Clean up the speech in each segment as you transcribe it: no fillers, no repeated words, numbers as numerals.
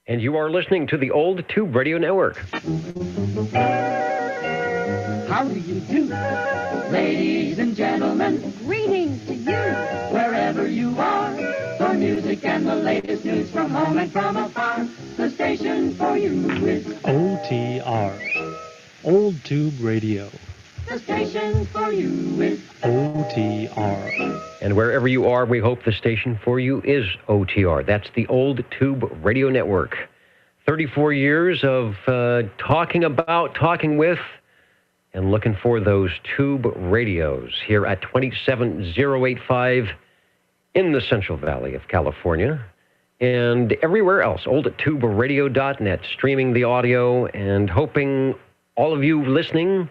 And you are listening to the Old Tube Radio Network. How do you do, ladies and gentlemen? Greetings to you, Wherever you are, for music and the latest news from home and from afar, the station for you is OTR, Old Tube Radio. the station for you is OTR. And wherever you are, we hope the station for you is OTR. That's the Old Tube Radio Network. 34 years of talking about, talking with, and looking for those tube radios here at 27085 in the Central Valley of California and everywhere else. oldtuberadio.net, streaming the audio and hoping all of you listening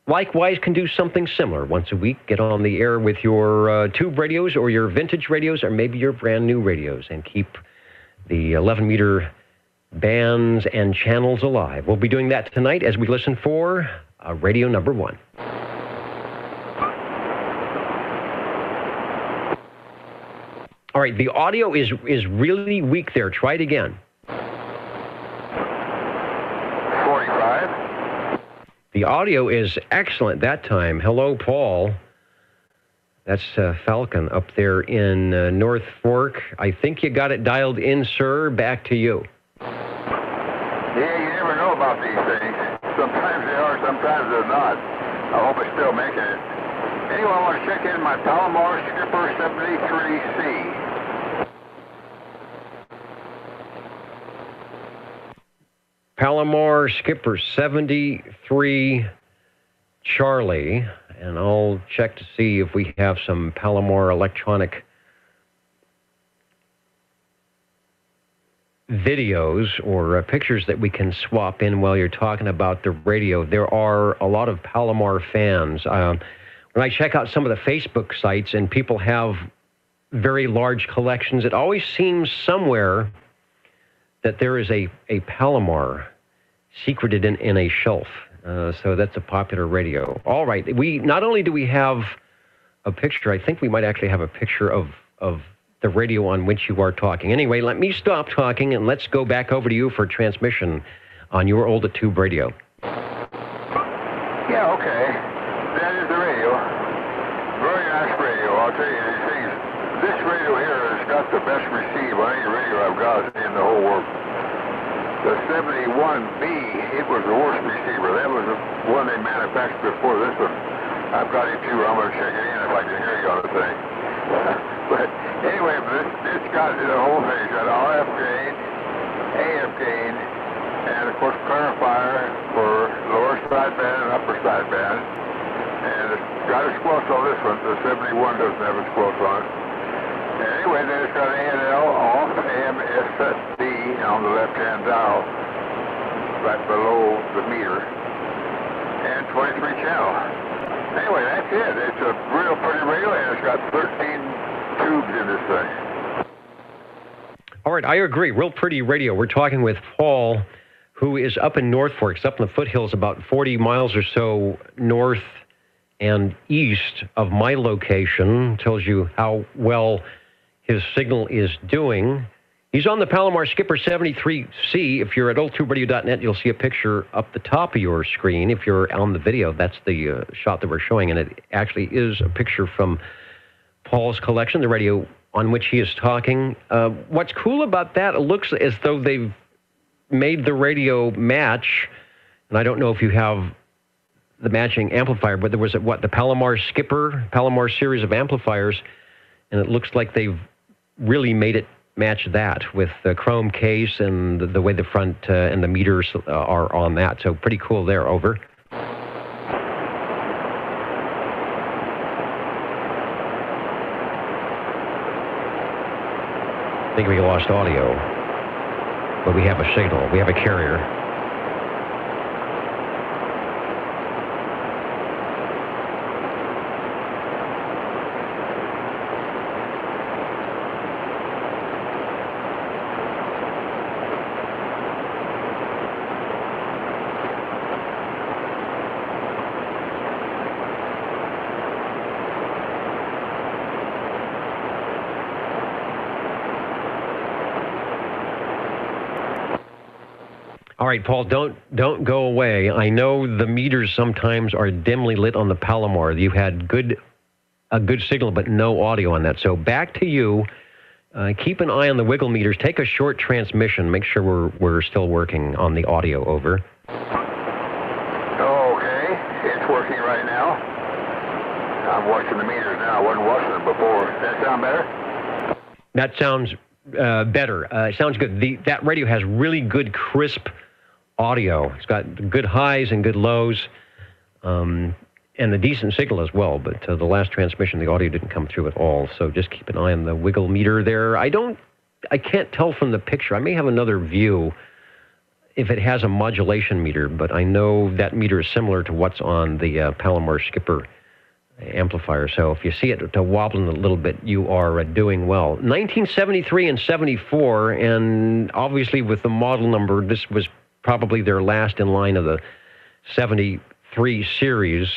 likewise can do something similar once a week. Get on the air with your tube radios or your vintage radios or maybe your brand new radios and keep the 11-meter bands and channels alive. We'll be doing that tonight as we listen for radio number 1. All right, the audio is really weak there. Try it again. 45. The audio is excellent that time. Hello, Paul. That's Falcon up there in North Fork. I think you got it dialed in, sir. Back to you. Yeah, you never know about these things. Sometimes they are, sometimes they're not. I hope it's still making it. Anyway, I want to check in my Palomar Skipper 73C. Palomar Skipper 73 Charlie, and I'll check to see if we have some Palomar electronic videos or pictures that we can swap in while you're talking about the radio. There are a lot of Palomar fans. When I check out some of the Facebook sites and people have very large collections, it always seems somewhere that there is a Palomar secreted in a shelf. So that's a popular radio. All right. We not only do we have a picture, I think we might actually have a picture of the radio on which you are talking. Anyway, let me stop talking and let's go back over to you for transmission on your old tube radio. Yeah, okay. That is the radio. Very nice radio. I'll tell you these things. This radio here has got the best receive on any radio I've got in the whole world. The 71B, it was the worst receiver. That was the one they manufactured before this one. I've got it too. I'm going to check it in if I can hear you on the thing. But anyway, it's got the whole thing. It's got RF gain, AF gain, and of course clarifier for lower sideband and upper sideband. And it's got a squelch on this one. The 71 doesn't have a squelch on it. Anyway, then it's got A&L off, AM, SSD on the left-hand dial, right below the meter, and 23 channel. Anyway, that's it. It's a real pretty radio, and it's got 13 tubes in this thing. All right, I agree. Real pretty radio. We're talking with Paul, who is up in North Fork. It's up in the foothills about 40 miles or so north and east of my location. Tells you how well his signal is doing. He's on the Palomar Skipper 73C. If you're at oldtuberadio.net, you'll see a picture up the top of your screen. If you're on the video, that's the shot that we're showing, and it actually is a picture from Paul's collection, the radio on which he is talking. What's cool about that, it looks as though they've made the radio match, and I don't know if you have the matching amplifier, but there was the Palomar Skipper, Palomar series of amplifiers, and it looks like they've really made it match that with the chrome case and the way the front and the meters are on that. So pretty cool there. Over. I think we lost audio, but we have a signal. We have a carrier. All right, Paul, don't go away. I know the meters sometimes are dimly lit on the Palomar. You had a good signal, but no audio on that. So back to you. Keep an eye on the wiggle meters. Take a short transmission. Make sure we're still working on the audio. Over. Okay, it's working right now. I'm watching the meters now. I wasn't watching them before. Does that sound better? That sounds better. It sounds good. That radio has really good, crisp audio. It's got good highs and good lows, and a decent signal as well. But the last transmission, the audio didn't come through at all. So just keep an eye on the wiggle meter there. I can't tell from the picture. I may have another view if it has a modulation meter, but I know that meter is similar to what's on the Palomar Skipper amplifier. So if you see it wobbling a little bit, you are doing well. 1973 and 74, and obviously with the model number, this was probably their last in line of the 73 series.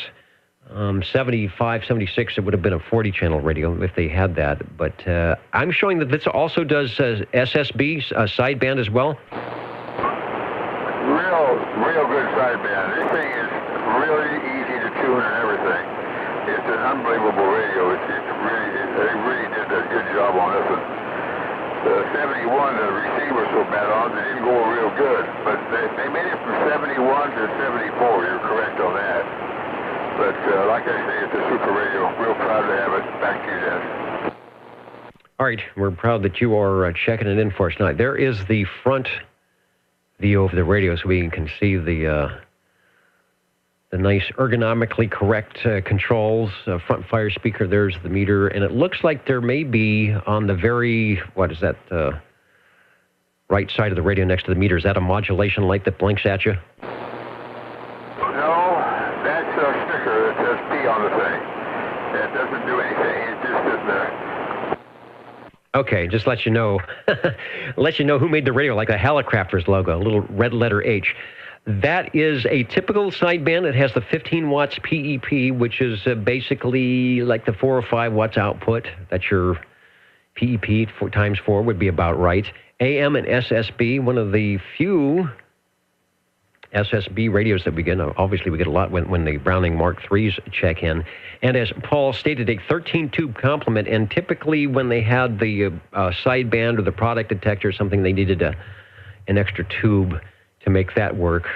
75, 76, it would have been a 40-channel radio if they had that. But I'm showing that this also does SSB sideband as well. Real good sideband. This thing is really easy to tune and everything. It's an unbelievable radio. They really did a good job on this one. The 71, the receiver was so bad on it, they didn't go real good. But they made it from 71 to 74. You're correct on that. But like I say, it's a super radio. Real proud to have it. Back to you, Dennis. All right. We're proud that you are checking it in for us tonight. There is the front view of the radio so we can see the nice ergonomically correct controls. Front fire speaker, there's the meter. And it looks like there may be on the very, right side of the radio next to the meter. Is that a modulation light that blinks at you? No, that's a sticker that says P on the thing. It doesn't do anything. It's just sitting there. Okay, just let you know who made the radio, like a Helicrafters logo, a little red letter H. That is a typical sideband. It has the 15 watts PEP, which is basically like the 4 or 5 watts output. That's your PEP, 4 times 4 would be about right. AM and SSB, one of the few SSB radios that we get. Obviously, we get a lot when the Browning Mark IIIs check in. And as Paul stated, a 13-tube complement. And typically, when they had the sideband or the product detector or something, they needed an extra tube to make that work.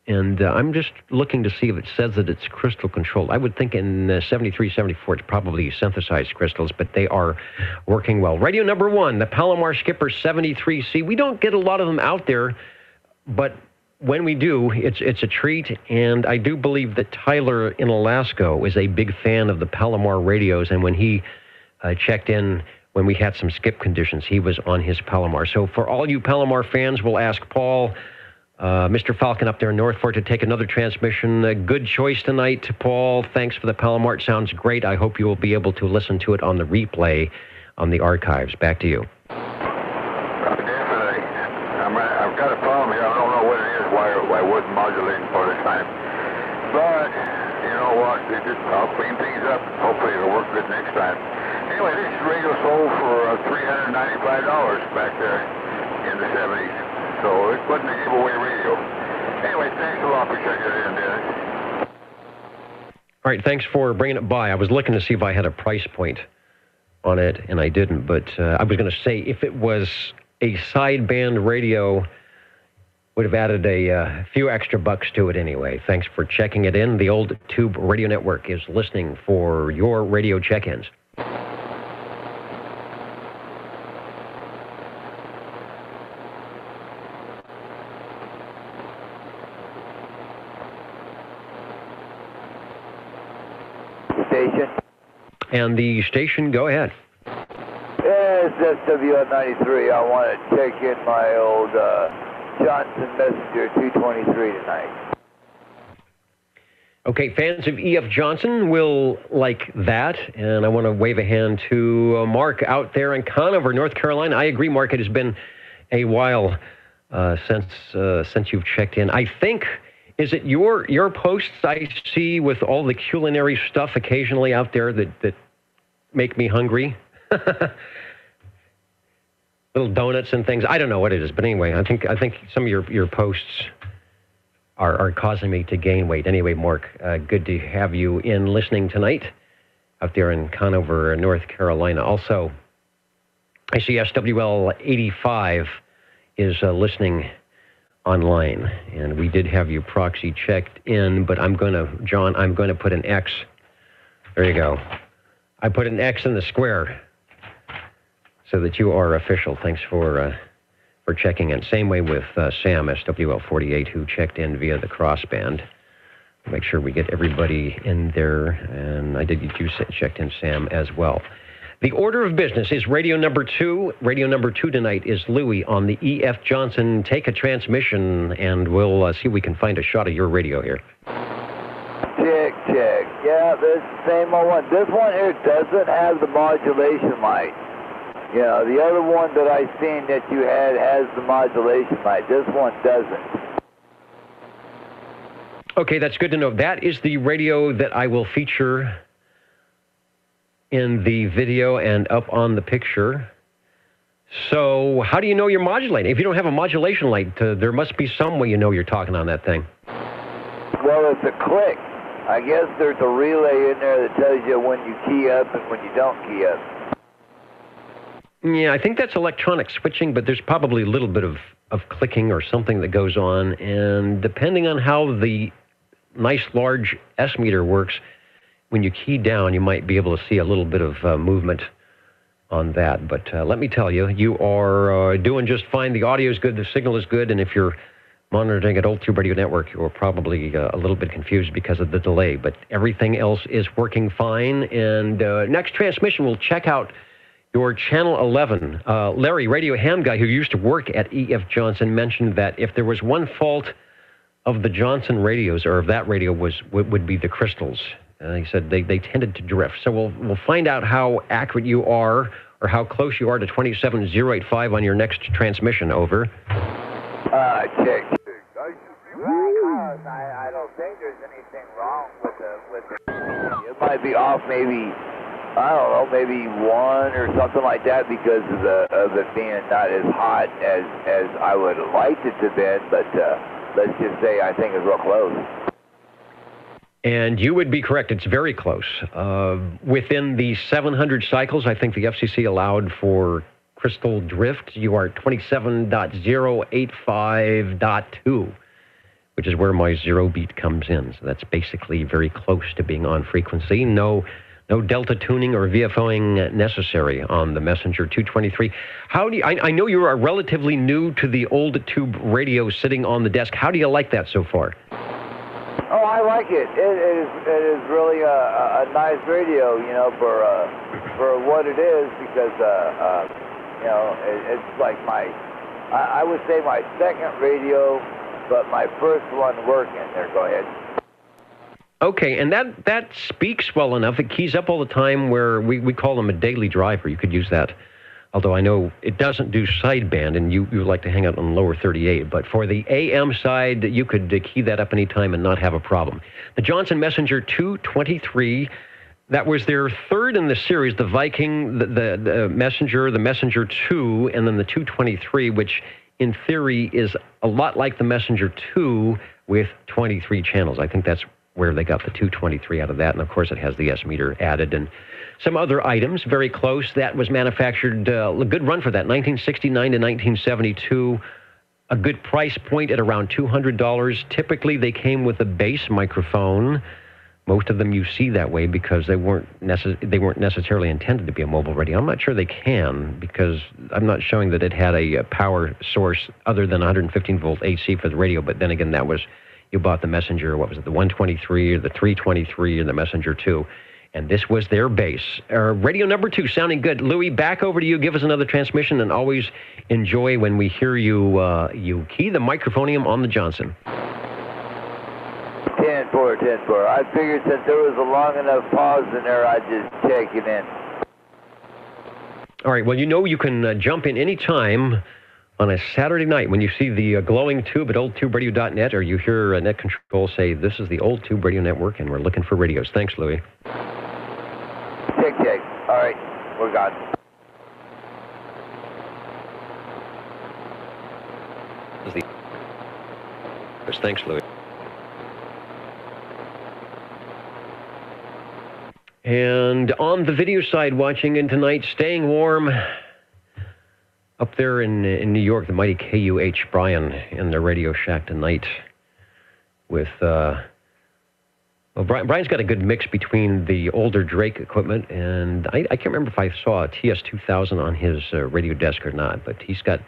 And I'm just looking to see if it says that it's crystal controlled. I would think in 73, 74, it's probably synthesized crystals, but they are working well. Radio number 1, the Palomar Skipper 73C. We don't get a lot of them out there, but when we do, it's a treat. And I do believe that Tyler in Alaska is a big fan of the Palomar radios. And when he checked in, when we had some skip conditions, he was on his Palomar. So for all you Palomar fans, we'll ask Paul, Mr. Falcon up there in North Fork, to take another transmission. A good choice tonight, Paul. Thanks for the Palomar. It sounds great. I hope you will be able to listen to it on the replay on the archives. Back to you. Definitely. I've got a problem here. I don't know what it is, why it wasn't modulating for the time. But, you know what? I'll clean things up. Hopefully it'll work good next time. Anyway, this radio sold for $395 back there in the 70s. So it wasn't a giveaway radio. Anyway, thanks a lot for checking it in, Dennis. All right, thanks for bringing it by. I was looking to see if I had a price point on it, and I didn't. But I was going to say, if it was a sideband radio, would have added a few extra bucks to it anyway. Thanks for checking it in. The Old Tube Radio Network is listening for your radio check-ins. Station. And the station, go ahead. Yeah, it's SWN 93. I want to check in my old Johnson Messenger 223 tonight. Okay, fans of E.F. Johnson will like that. And I want to wave a hand to Mark out there in Conover, North Carolina. I agree, Mark. It has been a while since you've checked in. I think... Is it your posts I see with all the culinary stuff occasionally out there that make me hungry? little donuts and things. I don't know what it is, but anyway, I think some of your posts are causing me to gain weight. Anyway, Mark, good to have you in listening tonight out there in Conover, North Carolina. Also, I see SWL 85 is listening online, and we did have your proxy checked in, but I'm going to put an X. There you go. I put an X in the square so that you are official. Thanks for checking in. Same way with Sam, SWL 48, who checked in via the crossband. Make sure we get everybody in there, and I did get you checked in, Sam, as well. The order of business is radio number 2. Radio number 2 tonight is Louie on the E.F. Johnson Take a Transmission, and we'll see if we can find a shot of your radio here. Check. Yeah, this same old one. This one here doesn't have the modulation light. You know, the other one that I seen that you had has the modulation light. This one doesn't. Okay, that's good to know. That is the radio that I will feature in the video and up on the picture. So how do you know you're modulating? If you don't have a modulation light, there must be some way you know you're talking on that thing. Well, it's a click. I guess there's a relay in there that tells you when you key up and when you don't key up. Yeah, I think that's electronic switching, but there's probably a little bit of clicking or something that goes on. And depending on how the nice large S-meter works, when you key down, you might be able to see a little bit of movement on that. But let me tell you, you are doing just fine. The audio is good, the signal is good, and if you're monitoring at Old Tube Radio Network, you're probably a little bit confused because of the delay. But everything else is working fine. And next transmission, we'll check out your Channel 11. Larry, radio ham guy who used to work at E.F. Johnson, mentioned that if there was one fault of the Johnson radios, or of that radio, would be the crystals. He said they tended to drift. So we'll find out how accurate you are, or how close you are to 27085 on your next transmission. Over. Check. I don't think there's anything wrong with it. It might be off maybe, I don't know, maybe 1 or something like that because of it being not as hot as I would have liked it to have been, but let's just say I think it's real close. And you would be correct. It's very close. Within the 700 cycles, I think the FCC allowed for crystal drift. You are 27.085.2, which is where my zero beat comes in. So that's basically very close to being on frequency. No delta tuning or VFOing necessary on the Messenger 223. How do you, I know you are relatively new to the old tube radio sitting on the desk. How do you like that so far? Oh, I like it. It is really a nice radio, you know, for what it is, because you know, it's like I would say my second radio, but my first one working. There, go ahead. Okay, and that speaks well enough. It keys up all the time, where we call them a daily driver. You could use that. Although I know it doesn't do sideband, and you like to hang out on lower 38. But for the AM side, you could key that up anytime and not have a problem. The Johnson Messenger 223, that was their third in the series. The Viking, the Messenger 2, and then the 223, which in theory is a lot like the Messenger 2 with 23 channels. I think that's where they got the 223 out of that. And of course, it has the S-meter added and some other items, very close. That was manufactured, a good run for that, 1969 to 1972. A good price point at around $200. Typically, they came with a base microphone. Most of them you see that way because they weren't necessarily intended to be a mobile radio. I'm not sure they can, because I'm not showing that it had a power source other than 115-volt AC for the radio. But then again, that was, you bought the Messenger, what was it, the 123 or the 323 or the Messenger 2. And this was their base. Radio number 2, sounding good. Louie, back over to you. Give us another transmission, and always enjoy when we hear you you key the microphonium on the Johnson. 10-4. I figured since there was a long enough pause in there, I'd just check it in. All right, well, you know you can jump in any time on a Saturday night when you see the glowing tube at oldtuberadio.net, or you hear Net Control say, this is the Old Tube Radio Network, and we're looking for radios. Thanks, Louie. Check. All right, we're gone. office. Thanks, Louis. And on the video side, watching in tonight, staying warm up there in New York, the mighty KUH Brian in the Radio Shack tonight with, Brian's got a good mix between the older Drake equipment, and I can't remember if I saw a TS-2000 on his radio desk or not, but he's got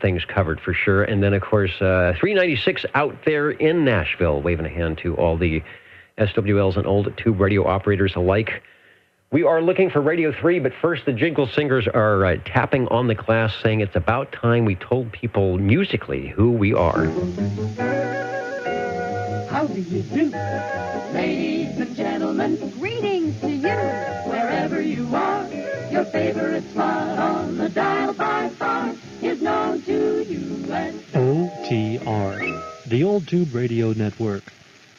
things covered for sure. And then, of course, 396 out there in Nashville, waving a hand to all the SWLs and old tube radio operators alike. We are looking for Radio 3, but first the Jingle Singers are tapping on the glass, saying it's about time we told people musically who we are. How do you do? Ladies and gentlemen, greetings to you. Wherever you are, your favorite spot on the dial by far is known to you as OTR, the Old Tube Radio Network.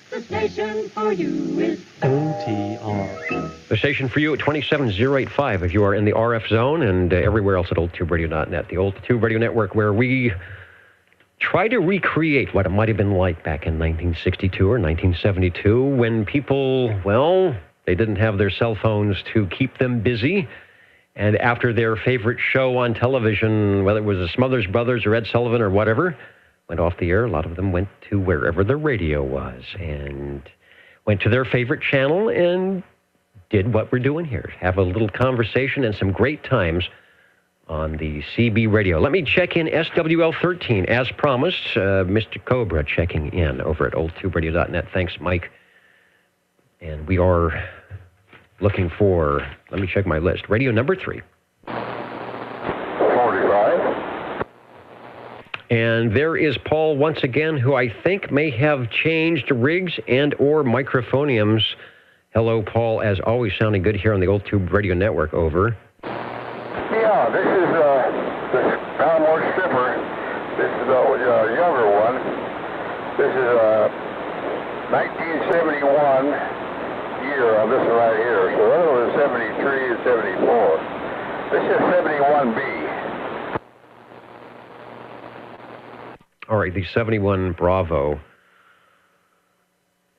the station for you is OTR. The station for you at 27085 if you are in the RF zone, and everywhere else at oldtuberadio.net, the Old Tube Radio Network, where we try to recreate what it might have been like back in 1962 or 1972 when people, well, they didn't have their cell phones to keep them busy. And after their favorite show on television, whether it was the Smothers Brothers or Ed Sullivan or whatever, went off the air, a lot of them went to wherever the radio was and went to their favorite channel and did what we're doing here. Have a little conversation and some great times on the CB radio. Let me check in SWL 13. As promised, Mr. Cobra checking in over at oldtuberadio.net. Thanks, Mike. And we are looking for, let me check my list, radio number 3. 45. And there is Paul once again, who I think may have changed rigs and or microphoniums. Hello, Paul, as always, sounding good here on the Old Tube Radio Network. Over. Yeah, this is the Palomar Stripper. This is the younger one. This is 1971 year on this one right here. So the other one is 73 and 74. This is 71B. All right, the 71 Bravo.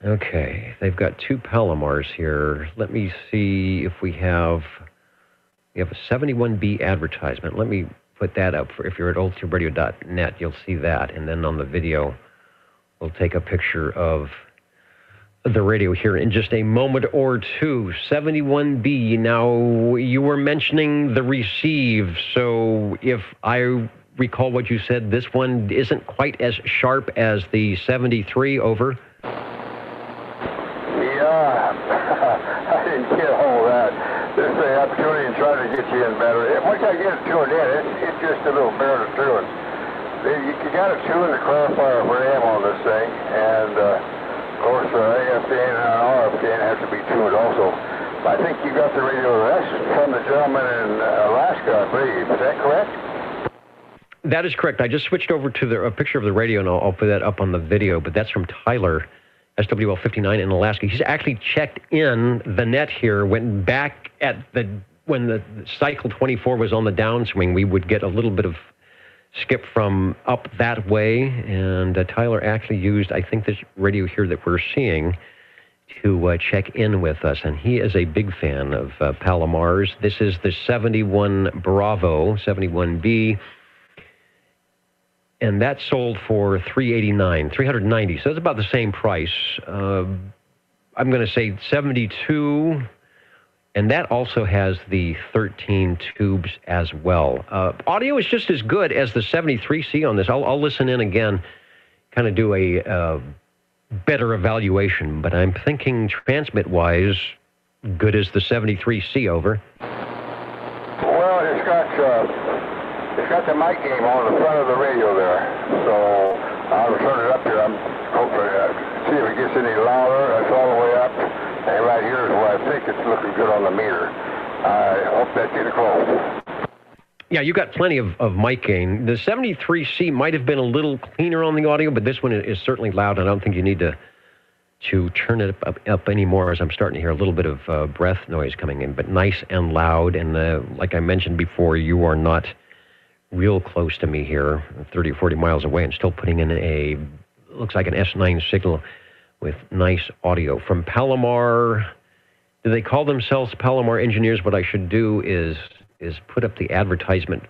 Okay, they've got two Palomars here. Let me see if we have a 71B advertisement. Let me put that up for if you're at oldtuberadio.net, you'll see that. And then on the video, we'll take a picture of the radio here in just a moment or two. 71B. Now, you were mentioning the receive, so if I recall what you said, this one isn't quite as sharp as the 73. Over. Yeah, I didn't get all that. This is the opportunity to try to get you in better. Once I get it tuned in, it's just a little better to tune. You got to tune the clarifier for AM on this thing, and of course, AFKN and RFKN have to be tuned also. I think you got the radio. That's from the gentleman in Alaska, I believe. Is that correct? That is correct. I just switched over to a picture of the radio, and I'll put that up on the video, but that's from Tyler, SWL 59 in Alaska. He's actually checked in the net here, went back at when the cycle 24 was on the downswing, we would get a little bit of skip from up that way, and Tyler actually used, I think, this radio here that we're seeing to check in with us, and he is a big fan of Palomars. This is the 71 Bravo, 71B, and that sold for $390. So it's about the same price. I'm going to say 72, and that also has the 13 tubes as well. Audio is just as good as the 73C on this. I'll listen in again, kind of do a better evaluation, but I'm thinking transmit-wise, good as the 73C. Over. Well, it's got the mic game on the front of the radio there, so I'll turn it up here. I'm hoping see if it gets any louder. That's all the way up, and right here is where I think it's looking good on the meter. I hope that gets close. Yeah, you got plenty of mic gain. The 73C might have been a little cleaner on the audio, but this one is certainly loud, and I don't think you need to turn it up anymore, as I'm starting to hear a little bit of breath noise coming in, but nice and loud. And like I mentioned before, you are not real close to me here, 30 or 40 miles away, and still putting in a looks like an S9 signal with nice audio. From Palomar, do they call themselves Palomar Engineers? What I should do is put up the advertisement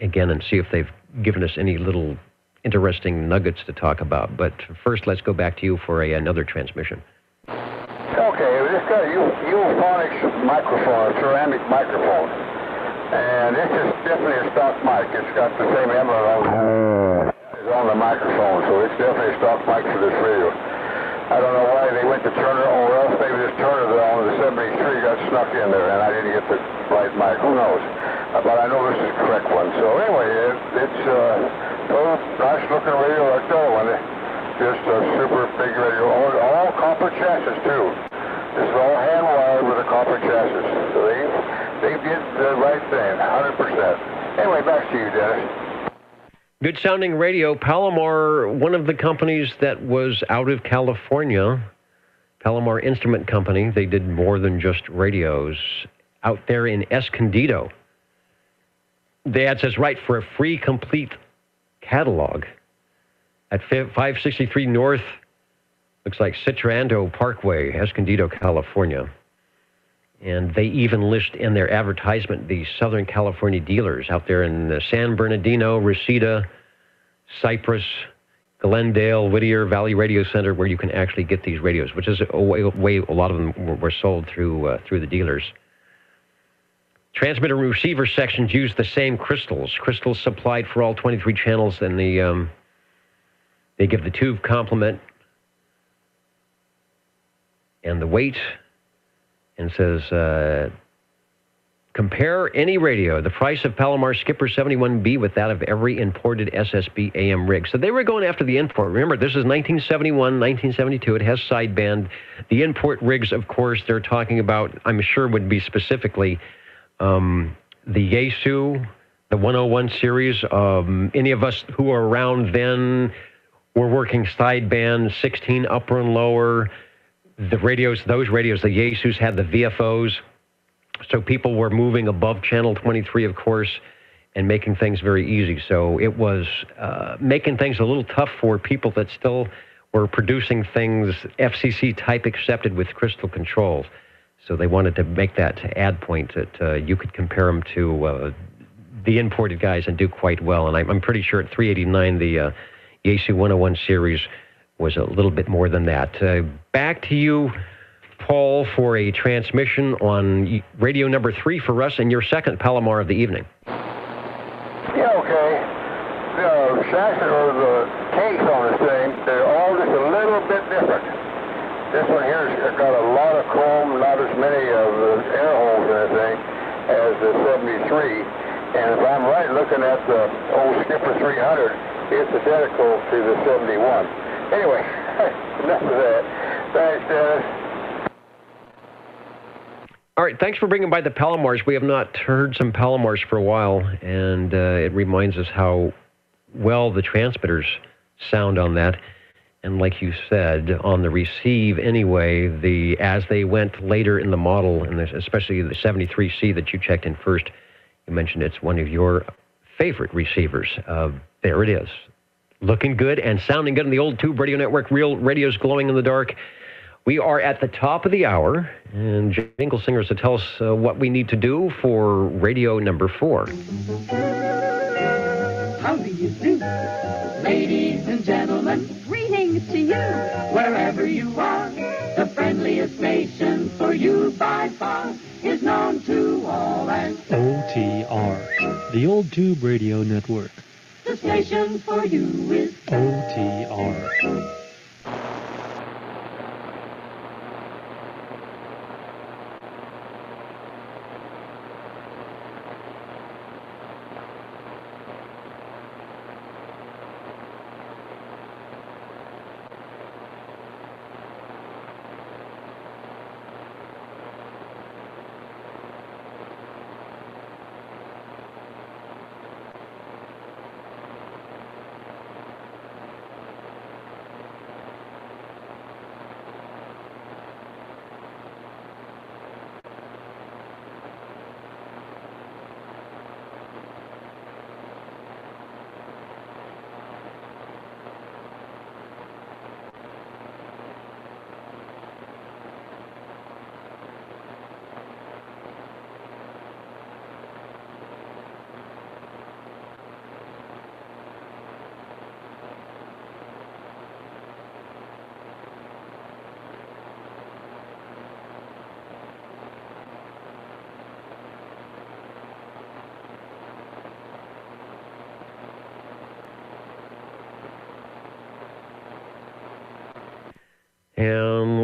again and see if they've given us any little interesting nuggets to talk about. But first, let's go back to you for another transmission. Okay, we just got a Euphonics microphone, a ceramic microphone. And this is definitely a stock mic. It's got the same emblem on the microphone, so it's definitely a stock mic for this radio. I don't know why they went to Turner, or else maybe this Turner on the 73 got snuck in there, and I didn't get the right mic. Who knows? But I know this is the correct one. So anyway, it's a nice-looking radio like the other one. Just a super big radio. All copper chassis, too. This is all hand-wired with a copper chassis. So they did the right thing, 100%. Anyway, back to you, Dennis. Good sounding radio. Palomar, one of the companies that was out of California, Palomar Instrument Company, they did more than just radios. Out there in Escondido. The ad says, right, for a free, complete catalog at 563 North, looks like Citrando Parkway, Escondido, California. And they even list in their advertisement the Southern California dealers out there in San Bernardino, Reseda, Cypress, Glendale, Whittier, Valley Radio Center, where you can actually get these radios, which is a way a lot of them were sold through the dealers. Transmitter and receiver sections use the same crystals. Crystals supplied for all 23 channels, and they give the tube complement and the weight, and says, compare any radio, the price of Palomar Skipper 71B with that of every imported SSB AM rig. So they were going after the import. Remember, this is 1971, 1972. It has sideband. The import rigs, of course, they're talking about, I'm sure would be specifically the Yaesu, the 101 series. Any of us who were around then were working sideband, 16 upper and lower. The radios, those radios, the Yaesus had the VFOs. So people were moving above channel 23, of course, and making things very easy. So it was making things a little tough for people that still were producing things FCC type accepted with crystal controls. So they wanted to make that add point that you could compare them to the imported guys and do quite well. And I'm pretty sure at 389, the Yaesu 101 series was a little bit more than that. Back to you, Paul, for a transmission on radio number 3 for us and your second Palomar of the evening. Yeah, okay. The chassis or the case on this thing, they're all just a little bit different. This one here's got a lot of chrome, not as many of the air holes and everything as the 73. And if I'm right looking at the old Skipper 300, it's identical to the 71. Anyway, enough of that. Thanks, Dennis. All right, thanks for bringing by the Palomars. We have not heard some Palomars for a while, and it reminds us how well the transmitters sound on that. And like you said, on the receive anyway, as they went later in the model, and especially the 73C that you checked in first, you mentioned it's one of your favorite receivers. There it is. Looking good and sounding good on the old Tube Radio Network. Real radio's glowing in the dark. We are at the top of the hour, and Jingle Singers to tell us what we need to do for radio number 4. How do you do? Ladies and gentlemen, greetings to you. Wherever you are, the friendliest station for you by far is known to all as OTR, the Old Tube Radio Network. the station for you is OTR.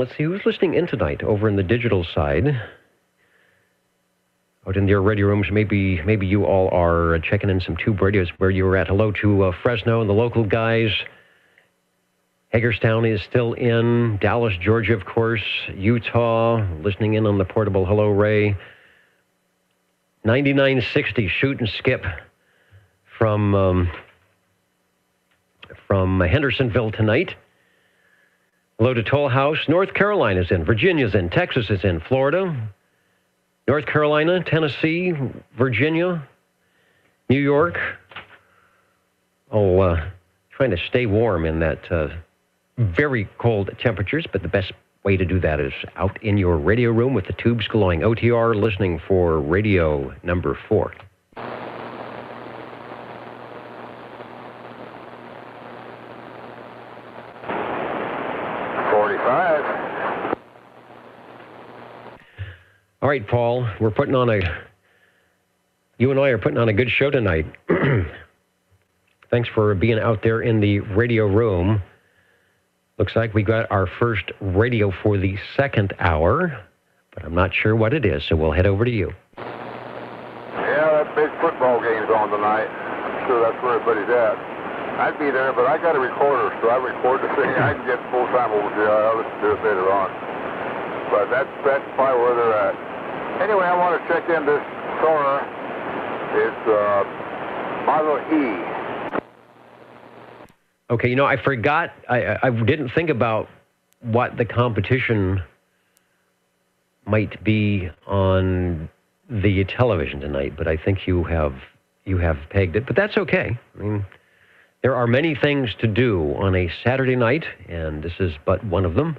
let's see who's listening in tonight over in the digital side. Out in their radio rooms, maybe you all are checking in some tube radios where you were at. Hello to Fresno and the local guys. Hagerstown is still in. Dallas, Georgia, of course. Utah, listening in on the portable. Hello, Ray. 9960, shoot and skip from Hendersonville tonight. Hello to Toll House. North Carolina's in. Virginia's in. Texas is in. Florida. North Carolina, Tennessee, Virginia, New York. Trying to stay warm in that very cold temperatures, but the best way to do that is out in your radio room with the tubes glowing. OTR listening for radio number 4. All right, Paul, you and I are putting on a good show tonight. Thanks for being out there in the radio room. Looks like we got our first radio for the second hour, but I'm not sure what it is, so we'll head over to you. Yeah, that big football game's on tonight. I'm sure that's where everybody's at. I'd be there, but I got a recorder, so I record the thing. I can get full-time over there. I'll listen to it later on. But that's probably where they're at. Anyway, I want to check in this sonar. It's Model E. Okay, I forgot. I didn't think about what the competition might be on the television tonight, but I think you have pegged it. But that's okay. I mean, there are many things to do on a Saturday night, and this is but one of them.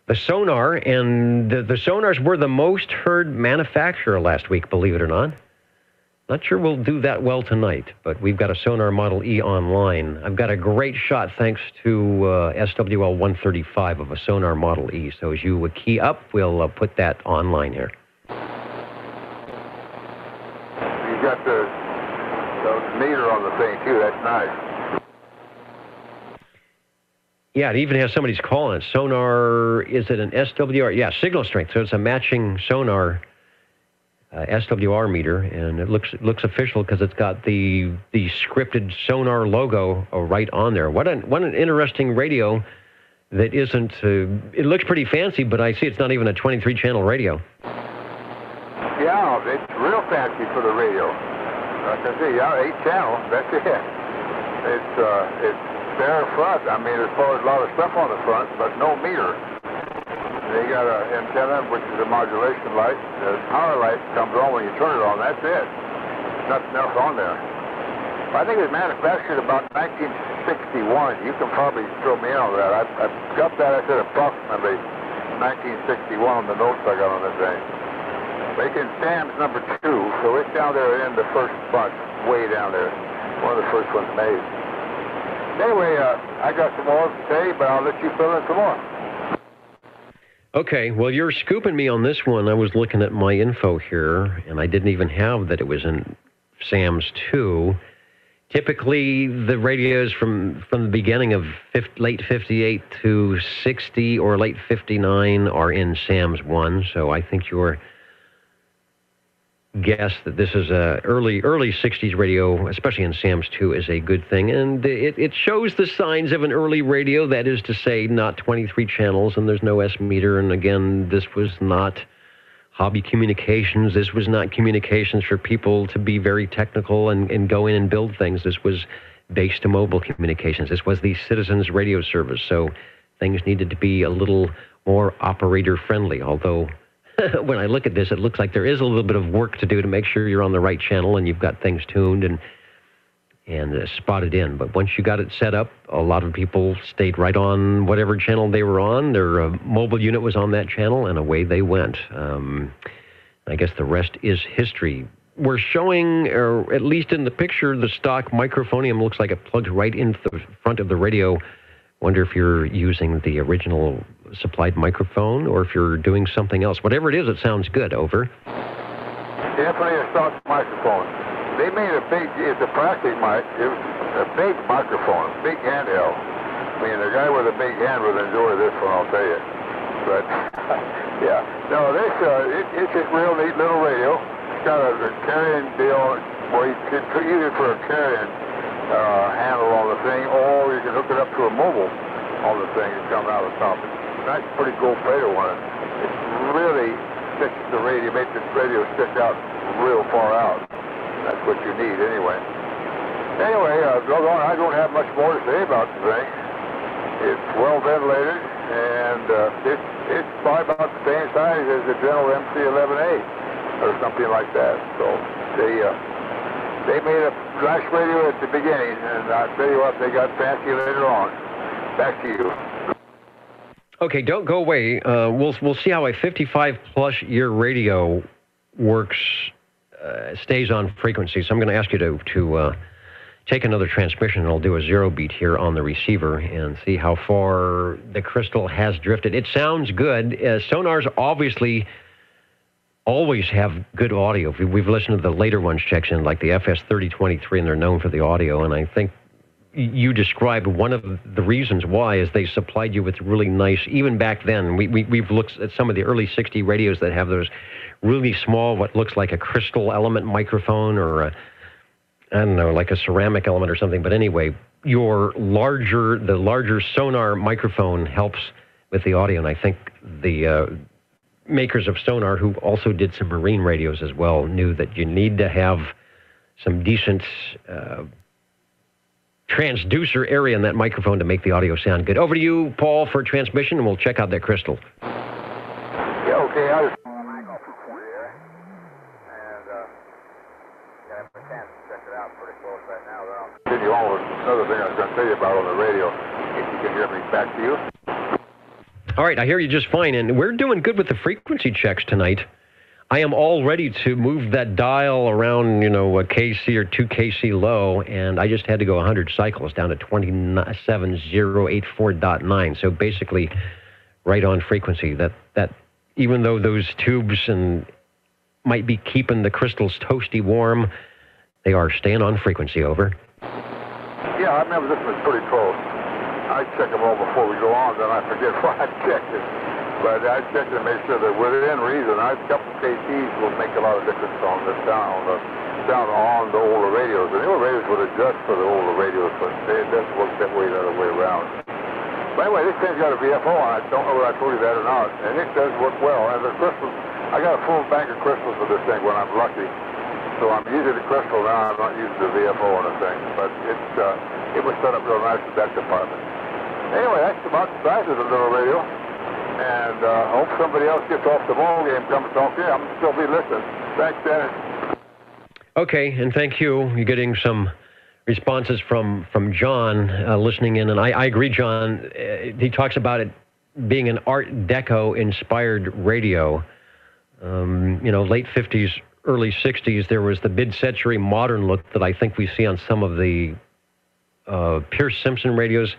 The sonar, and the sonars were the most heard manufacturer last week, believe it or not. Not sure we'll do that well tonight, but we've got a sonar Model E online. I've got a great shot thanks to SWL 135 of a sonar Model E. So as you key up, we'll put that online here. You got the meter on the thing too. That's nice. Yeah, it even has somebody's call on it. Sonar, is it an SWR? Yeah, signal strength. So it's a matching sonar SWR meter, and it looks official because it's got the scripted sonar logo right on there. What an interesting radio that isn't. It looks pretty fancy, but I see it's not even a 23-channel radio. Yeah, it's real fancy for the radio. Like I say, 8 channels. That's it. It's bare front. I mean, there's probably a lot of stuff on the front, but no meter. They got an antenna, which is a modulation light. The power light comes on when you turn it on. That's it. Nothing else on there. I think it was manufactured about 1961. You can probably throw me in on that. I've got that. I said approximately 1961 on the notes I got on this thing. Making Sam's number 2, so it's down there in the first bunch, way down there. One of the first ones made. Anyway, I got some more to say, but I'll let you fill in some more. Okay, well, you're scooping me on this one. I was looking at my info here, and I didn't even have that it was in Sam's 2. Typically, the radios from the beginning of late 58 to 60 or late 59 are in Sam's 1, so I think your guess that this is a early 60s radio, especially in Sam's 2, is a good thing. And it shows the signs of an early radio, that is to say, not 23 channels, and there's no S meter. And again, this was not hobby communications. This was not communications for people to be very technical and go in and build things. This was base to mobile communications. This was the Citizens Radio Service. So things needed to be a little more operator friendly, although when I look at this, it looks like there is a little bit of work to do to make sure you're on the right channel and you've got things tuned and spotted in. But once you got it set up, a lot of people stayed right on whatever channel they were on. Their mobile unit was on that channel, and away they went. I guess the rest is history. We're showing, or at least in the picture, the stock microphonium looks like it plugs right into the front of the radio. Wonder if you're using the original supplied microphone or if you're doing something else. Whatever it is, it sounds good. Over. Definitely a stock microphone. They made it's a plastic mic. It was a big microphone, big handheld. I mean, the guy with a big hand would enjoy this one, I'll tell you. But, yeah. No, this, it's a real neat little radio. It's got a carrying deal where you can use it for a carrying handle on the thing, or you can hook it up to a mobile on the thing and come out of the top. It's a nice, pretty cool fader one. It really sticks the radio, makes the radio stick out real far out. That's what you need anyway. Anyway, I don't have much more to say about the thing. It's well ventilated, and it's probably about the same size as the General MC-11A or something like that. So they made a nice radio at the beginning, and I'll tell you what, they got fancy later on. Back to you. Okay, don't go away. We'll see how a 55-plus year radio works, stays on frequency. So I'm going to ask you to take another transmission, and I'll do a zero beat here on the receiver and see how far the crystal has drifted. It sounds good. Sonars obviously always have good audio. We've listened to the later ones checks in, like the FS3023, and they're known for the audio. And I think you described one of the reasons why is they supplied you with really nice, even back then, we've looked at some of the early 60 radios that have those really small, what looks like a crystal element microphone or I don't know, like a ceramic element or something. But anyway, the larger Sonar microphone helps with the audio. And I think the makers of Sonar, who also did some marine radios as well, knew that you need to have some decent transducer area in that microphone to make the audio sound good. Over to you, Paul, for transmission, and we'll check out that crystal. Yeah, okay. I was and have a chance to check it out pretty close right now. Then I'll continue on with another thing I was going to tell you about on the radio. If you can hear me, back to you. All right, I hear you just fine, and we're doing good with the frequency checks tonight. I am all ready to move that dial around, a KC or 2 KC low, and I just had to go 100 cycles down to 27084.9. So basically, right on frequency. That even though those tubes might be keeping the crystals toasty warm, they are staying on frequency. Over. Yeah, I remember this was pretty close. I check them all before we go on, then I forget why I checked it. But I checked to make sure that within reason, a couple KCs will make a lot of difference on the down on the older radios. The newer radios would adjust for the older radios, but it doesn't work that way the other way around. But anyway, this thing's got a VFO on it. I don't know whether I told you that or not. And it does work well. And the crystals, I got a full bank of crystals with this thing when I'm lucky. So I'm using the crystal now. I'm not using the VFO on the thing. But it was set up real nice in that department. Anyway, that's about the size of the little radio. And I hope somebody else gets off the ball game, come and talk to you. I'm still be listening. Thanks, Dennis. Okay, and thank you. You're getting some responses from John listening in, and I agree, John. He talks about it being an Art Deco-inspired radio. Late 50s, early 60s, there was the mid-century modern look that I think we see on some of the Pierce Simpson radios.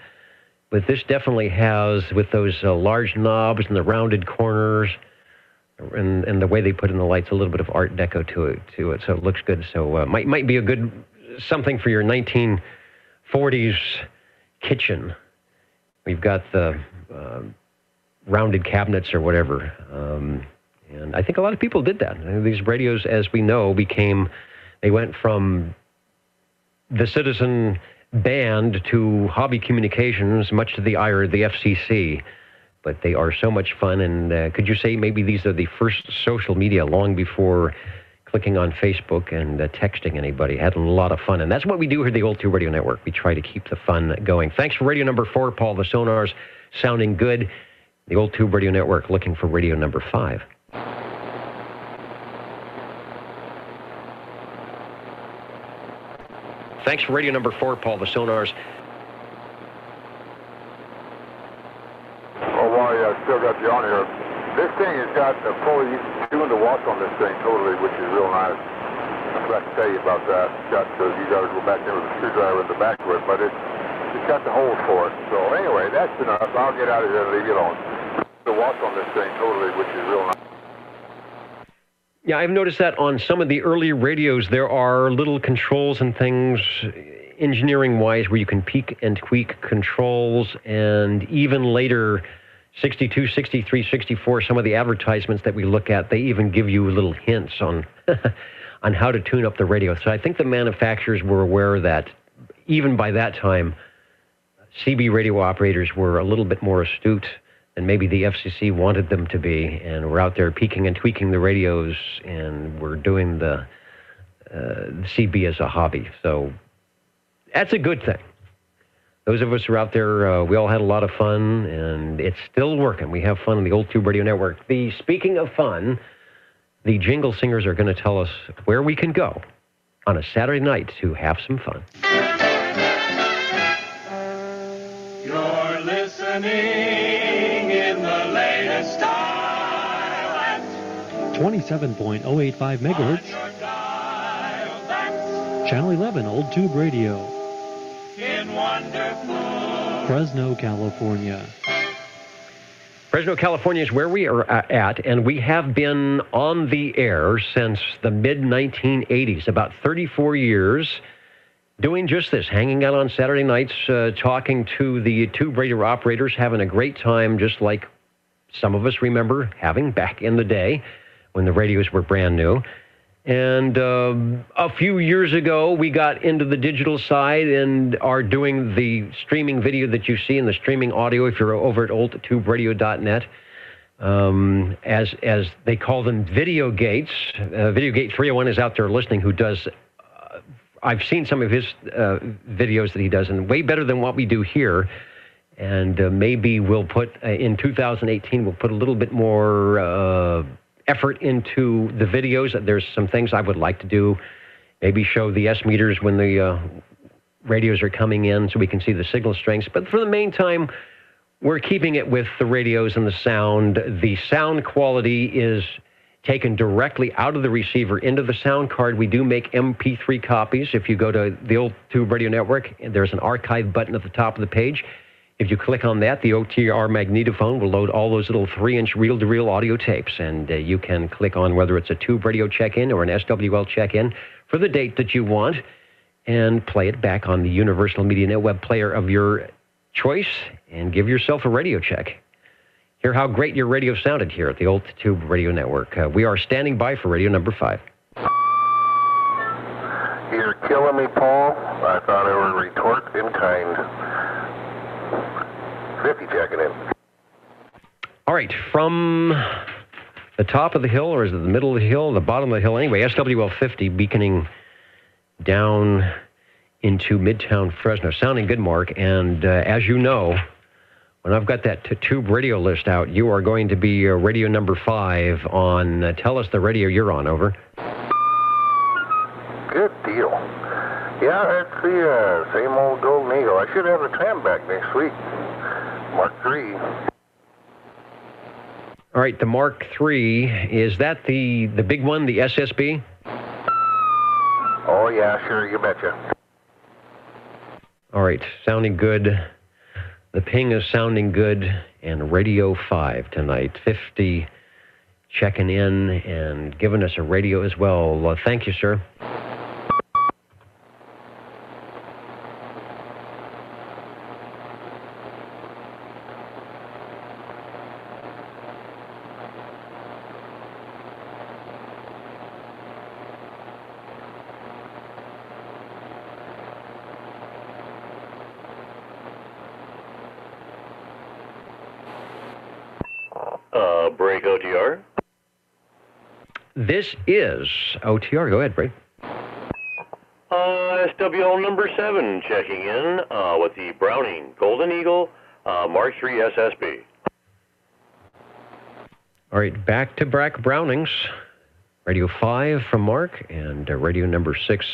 But this definitely has, with those large knobs and the rounded corners and the way they put in the lights, a little bit of Art Deco to it. So it looks good. So might be a good something for your 1940s kitchen. We've got the rounded cabinets or whatever. And I think a lot of people did that. These radios, as we know, they went from the Citizen band to Hobby Communications, much to the ire of the FCC. But they are so much fun, and could you say maybe these are the first social media long before clicking on Facebook and texting anybody? Had a lot of fun, and that's what we do here at the Old Tube Radio Network. We try to keep the fun going. Thanks for radio number 4, Paul. The Sonars sounding good. The Old Tube Radio Network looking for radio number 5. Thanks for radio number 4, Paul. The Sonars. Oh, well, yeah, I still got you on here. This thing has got a fully tuned to watch on this thing totally, which is real nice. I forgot to tell you about that. You got to go back there with a screwdriver in the back of it, but it's got the holes for it. So anyway, that's enough. I'll get out of here and leave you alone. The watch on this thing totally, which is real nice. Yeah, I've noticed that on some of the early radios, there are little controls and things, engineering-wise, where you can peek and tweak controls, and even later 62, 63, 64, some of the advertisements that we look at, they even give you little hints on on how to tune up the radio. So I think the manufacturers were aware that even by that time, CB radio operators were a little bit more astute than maybe the FCC wanted them to be, and we're out there peeking and tweaking the radios, and we're doing the CB as a hobby. So that's a good thing. Those of us who are out there, we all had a lot of fun, and it's still working. We have fun on the Old Tube Radio Network. Speaking of fun, the jingle singers are going to tell us where we can go on a Saturday night to have some fun. You're listening in the latest style at 27.085 megahertz, your dial. That's Channel 11 Old Tube Radio, in wonderful. Fresno, California. Fresno, California is where we are at, and we have been on the air since the mid-1980s, about 34 years, doing just this, hanging out on Saturday nights, talking to the tube radio operators, having a great time, just like some of us remember having back in the day when the radios were brand new. And a few years ago, we got into the digital side and are doing the streaming video that you see and the streaming audio if you're over at oldtuberadio.net. As they call them, video gates. Videogate 301 is out there listening, who does, I've seen some of his videos that he does, and way better than what we do here. And maybe we'll put, in 2018, we'll put a little bit more effort into the videos. There's some things I would like to do, maybe show the S meters when the radios are coming in so we can see the signal strengths. But for the meantime, we're keeping it with the radios and the sound. The sound quality is taken directly out of the receiver into the sound card. We do make MP3 copies. If you go to the Old Tube Radio Network, there's an archive button at the top of the page. If you click on that, the OTR magnetophone will load all those little 3-inch reel-to-reel audio tapes, and you can click on whether it's a tube radio check-in or an SWL check-in for the date that you want and play it back on the Universal Media Net web player of your choice and give yourself a radio check. Hear how great your radio sounded here at the Old Tube Radio Network. We are standing by for radio number 5. You're killing me, Paul. I thought I would retort in kind. 50 checking in. All right, from the top of the hill, or is it the middle of the hill, the bottom of the hill? Anyway, SWL 50 beaconing down into Midtown Fresno. Sounding good, Mark. And as you know, when I've got that tube radio list out, you are going to be radio number 5 on tell us the radio you're on, over. Good deal. Yeah, it's the same old Golden Eagle. I should have the TAM back next week. Mark III. All right, the Mark III, is that the big one, the SSB? Oh, yeah, sure, you betcha. All right, sounding good. The ping is sounding good, and Radio 5 tonight. 50 checking in and giving us a radio as well. Thank you, sir. Break OTR. This is OTR. Go ahead, Brady. SWL number 7 checking in with the Browning Golden Eagle Mark III SSB. All right, back-to-back Brownings. Radio 5 from Mark and radio number 6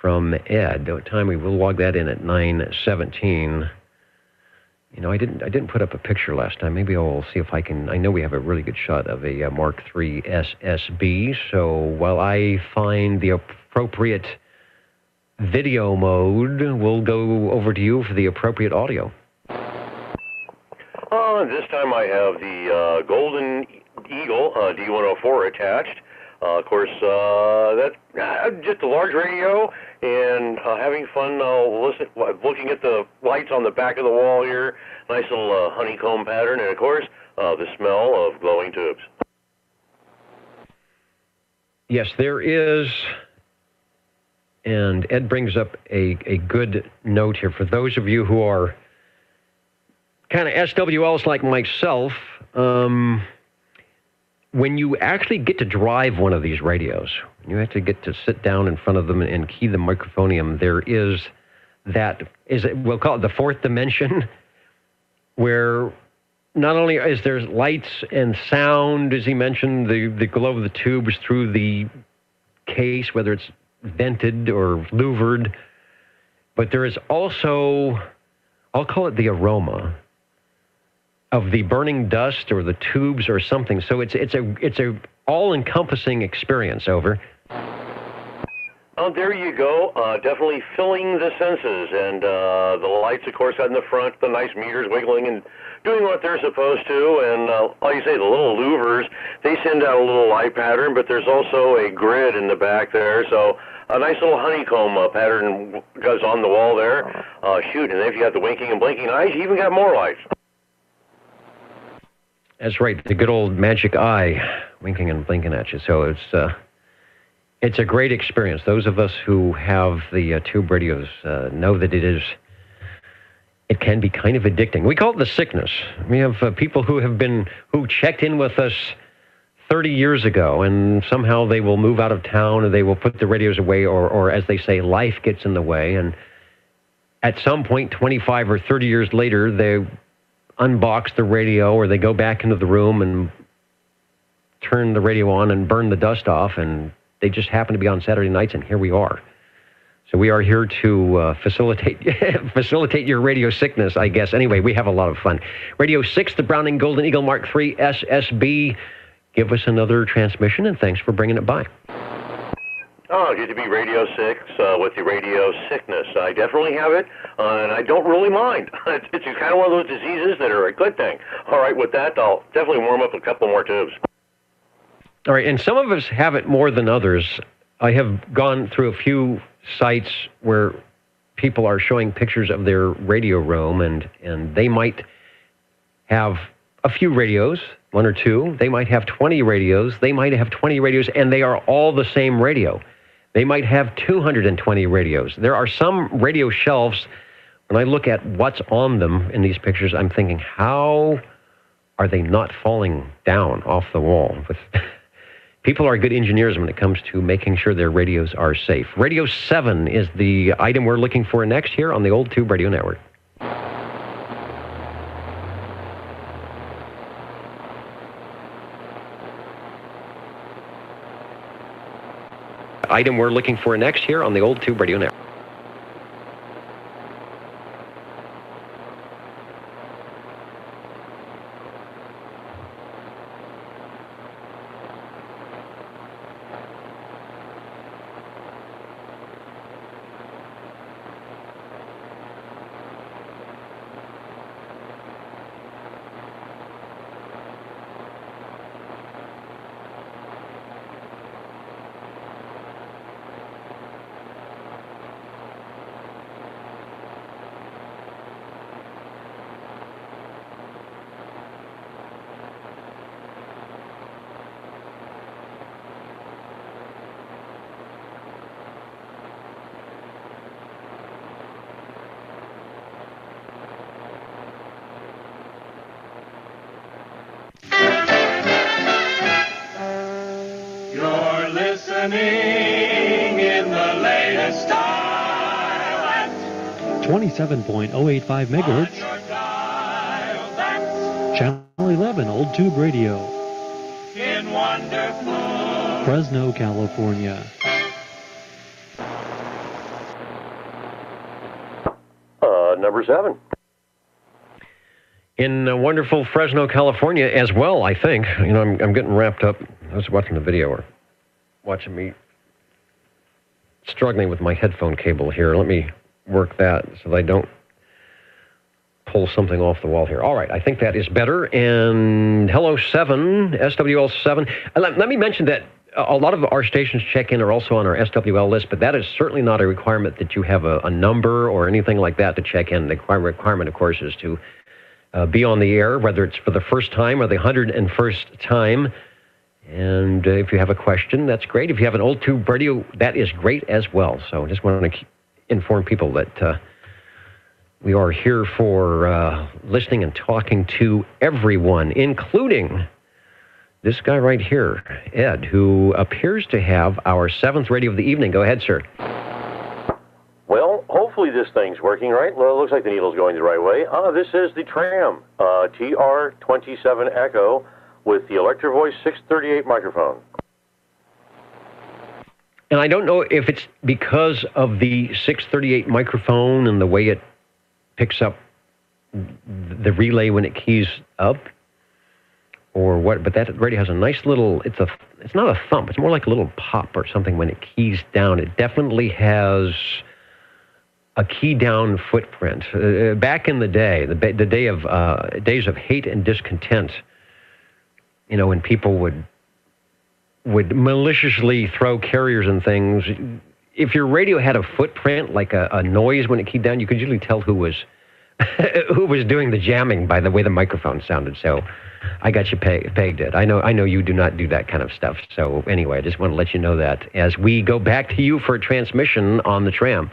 from Ed. What time we will log that in at 9:17. You know, I didn't put up a picture last time. Maybe I'll see if I can. I know we have a really good shot of a Mark III SSB. So while I find the appropriate video mode, we'll go over to you for the appropriate audio. This time I have the Golden Eagle D104 attached. Of course, that's just a large radio and having fun looking at the lights on the back of the wall here. Nice little honeycomb pattern, and of course, the smell of glowing tubes. Yes, there is, and Ed brings up a good note here. For those of you who are kind of SWLs like myself, when you actually get to drive one of these radios, you have to get to sit down in front of them and key the microphonium, there is we'll call it the fourth dimension, where not only is there lights and sound, as he mentioned, the glow of the tubes through the case, whether it's vented or louvered, but there is also, I'll call it the aroma of the burning dust or the tubes or something. So it's a all-encompassing experience. Over. Oh, there you go. Definitely filling the senses, and the lights, of course, out in the front, the nice meters wiggling and doing what they're supposed to. And like you say, the little louvers, they send out a little light pattern, but there's also a grid in the back there. So a nice little honeycomb pattern goes on the wall there. Shoot, and then if you got the winking and blinking eyes, you even got more lights. That's right, the good old magic eye winking and blinking at you. So it's a great experience. Those of us who have the tube radios know that it can be kind of addicting. We call it the sickness. We have people who checked in with us 30 years ago, and somehow they will move out of town, and they will put the radios away, or as they say, life gets in the way. And at some point, 25 or 30 years later, they unbox the radio, or they go back into the room and turn the radio on and burn the dust off, and they just happen to be on Saturday nights, and here we are. So we are here to facilitate your radio sickness, I guess. Anyway, we have a lot of fun. Radio 6, the Browning Golden Eagle Mark III SSB. Give us another transmission, and thanks for bringing it by. Oh, good to be Radio 6 with the radio sickness. I definitely have it, and I don't really mind. It's kind of one of those diseases that are a good thing. All right, with that, I'll definitely warm up a couple more tubes. All right, and some of us have it more than others. I have gone through a few sites where people are showing pictures of their radio room, and they might have a few radios, one or two. They might have 20 radios. They might have 20 radios, and they are all the same radio. They might have 220 radios. There are some radio shelves, when I look at what's on them in these pictures, I'm thinking, how are they not falling down off the wall? People are good engineers when it comes to making sure their radios are safe. Radio 7 is the item we're looking for next here on the Old Tube Radio Network. Item we're looking for next here on the Old Tube Radio Network. In the latest style 27.085 megahertz. Channel 11, Old Tube Radio. In wonderful Fresno, California. Number 7. In wonderful Fresno, California as well, I think. You know, I'm getting wrapped up. I was watching the video or watching me struggling with my headphone cable here. Let me work that so that I don't pull something off the wall here. All right, I think that is better. And hello, 7, SWL 7. Let me mention that a lot of our stations check in are also on our SWL list, but that is certainly not a requirement that you have a number or anything like that to check in. The requirement, of course, is to be on the air, whether it's for the first time or the 101st time. And if you have a question, that's great. If you have an old tube radio, that is great as well. So I just want to inform people that we are here for listening and talking to everyone, including this guy right here, Ed, who appears to have our 7th radio of the evening. Go ahead, sir. Well, hopefully this thing's working right. Well, it looks like the needle's going the right way. This is the Tram TR27 Echo with the Electro Voice 638 microphone. And I don't know if it's because of the 638 microphone and the way it picks up the relay when it keys up, or what, but that radio has a nice little, it's not a thump, it's more like a little pop or something when it keys down. It definitely has a key down footprint. Back in the day, the day of days of hate and discontent, you know, when people would maliciously throw carriers and things, if your radio had a footprint, like a noise when it keyed down, you could usually tell who was doing the jamming by the way the microphone sounded. So I got you pegged it. I know you do not do that kind of stuff. So anyway, I just want to let you know that as we go back to you for a transmission on the Tram.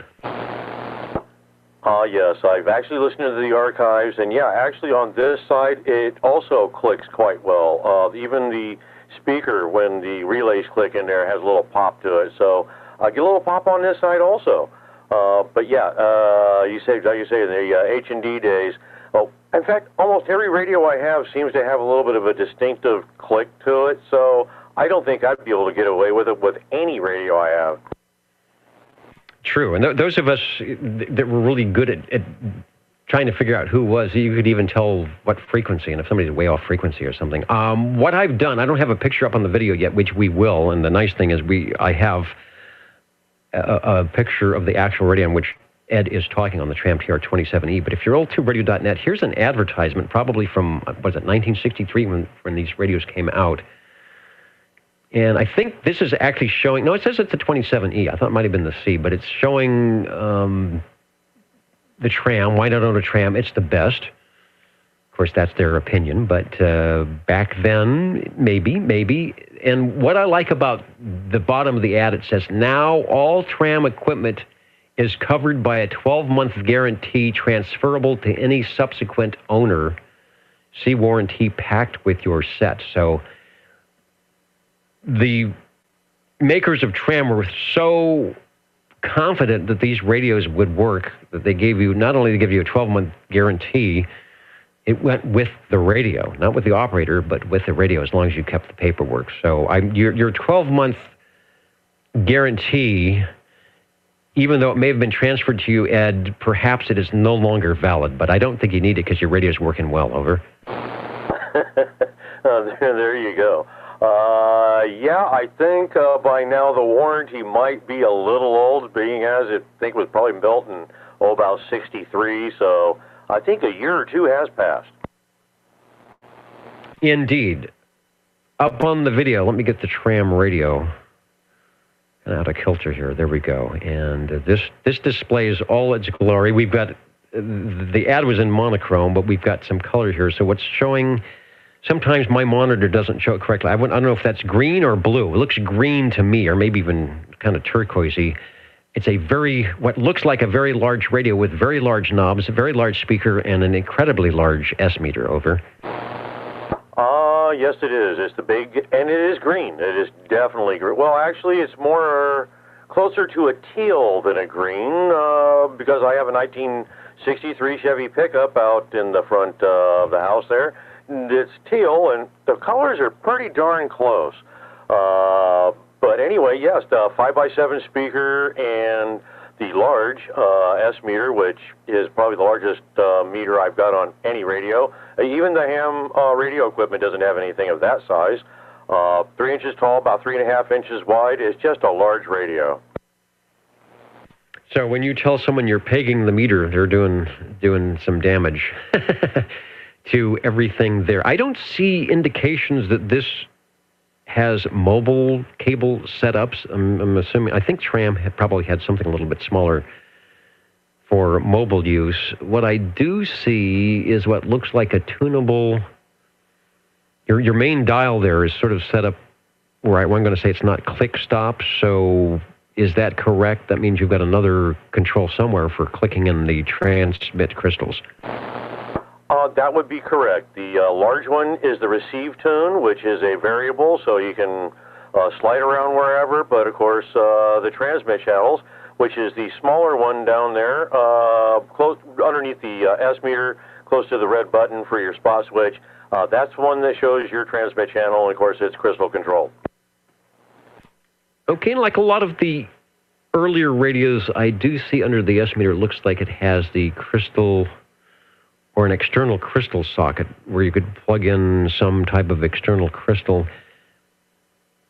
Yes, I've actually listened to the archives, and yeah, actually on this side, it also clicks quite well. Even the speaker, when the relays click in there, has a little pop to it. So I get a little pop on this side also. But yeah, you say in the H&D days. Oh, in fact, almost every radio I have seems to have a little bit of a distinctive click to it. So I don't think I'd be able to get away with it with any radio I have. True, and those of us that were really good at trying to figure out who was, you could even tell what frequency, and if somebody's way off frequency or something. What I've done, I don't have a picture up on the video yet, which we will, and the nice thing is I have a picture of the actual radio on which Ed is talking on the Tram TR27E. But if you're oldtuberadio.net, here's an advertisement, probably from, 1963 when these radios came out. And I think this is actually showing, no, it says it's the 27E. I thought it might have been the C, but it's showing the Tram. Why not own a Tram? It's the best. Of course, that's their opinion, but back then, maybe. And what I like about the bottom of the ad, it says, now all Tram equipment is covered by a 12-month guarantee transferable to any subsequent owner. See warranty packed with your set. So the makers of Tram were so confident that these radios would work that they gave you, not only to give you a 12-month guarantee, it went with the radio, not with the operator, but with the radio, as long as you kept the paperwork. So your 12-month guarantee, even though it may have been transferred to you, Ed, perhaps it is no longer valid, but I don't think you need it because your radio's working well, over. There you go. Yeah, I think by now the warranty might be a little old, being as it was probably built in about 63, so I think a year or two has passed. Indeed. Up on the video, let me get the Tram radio out of kilter here. There we go. And this displays all its glory. We've got, the ad was in monochrome, but we've got some color here. So what's showing, sometimes my monitor doesn't show it correctly. I don't know if that's green or blue. It looks green to me, or maybe even kind of turquoisey. It's what looks like a very large radio with very large knobs, a very large speaker, and an incredibly large S-meter, over. Yes, it is. It's the big, and it is green. It is definitely green. Well, actually, it's more closer to a teal than a green, because I have a 1963 Chevy pickup out in the front of the house there. It's teal, and the colors are pretty darn close. But anyway, yes, the 5x7 speaker and the large S-meter, which is probably the largest meter I've got on any radio. Even the ham radio equipment doesn't have anything of that size. 3 inches tall, about 3.5 inches wide. It's just a large radio. So when you tell someone you're pegging the meter, they're doing some damage to everything there. I don't see indications that this has mobile cable setups. I'm assuming, I think Tram probably had something a little bit smaller for mobile use. What I do see is what looks like a tunable, your main dial there is sort of set up, right, well, I'm going to say it's not click stop, so is that correct? That means you've got another control somewhere for clicking in the transmit crystals. That would be correct. The large one is the receive tune, which is a variable, so you can slide around wherever, but of course the transmit channels, which is the smaller one down there, close underneath the S meter, close to the red button for your spot switch, that's one that shows your transmit channel, and of course it's crystal controlled. Okay, like a lot of the earlier radios, I do see under the S meter, it looks like it has the crystal or an external crystal socket where you could plug in some type of external crystal.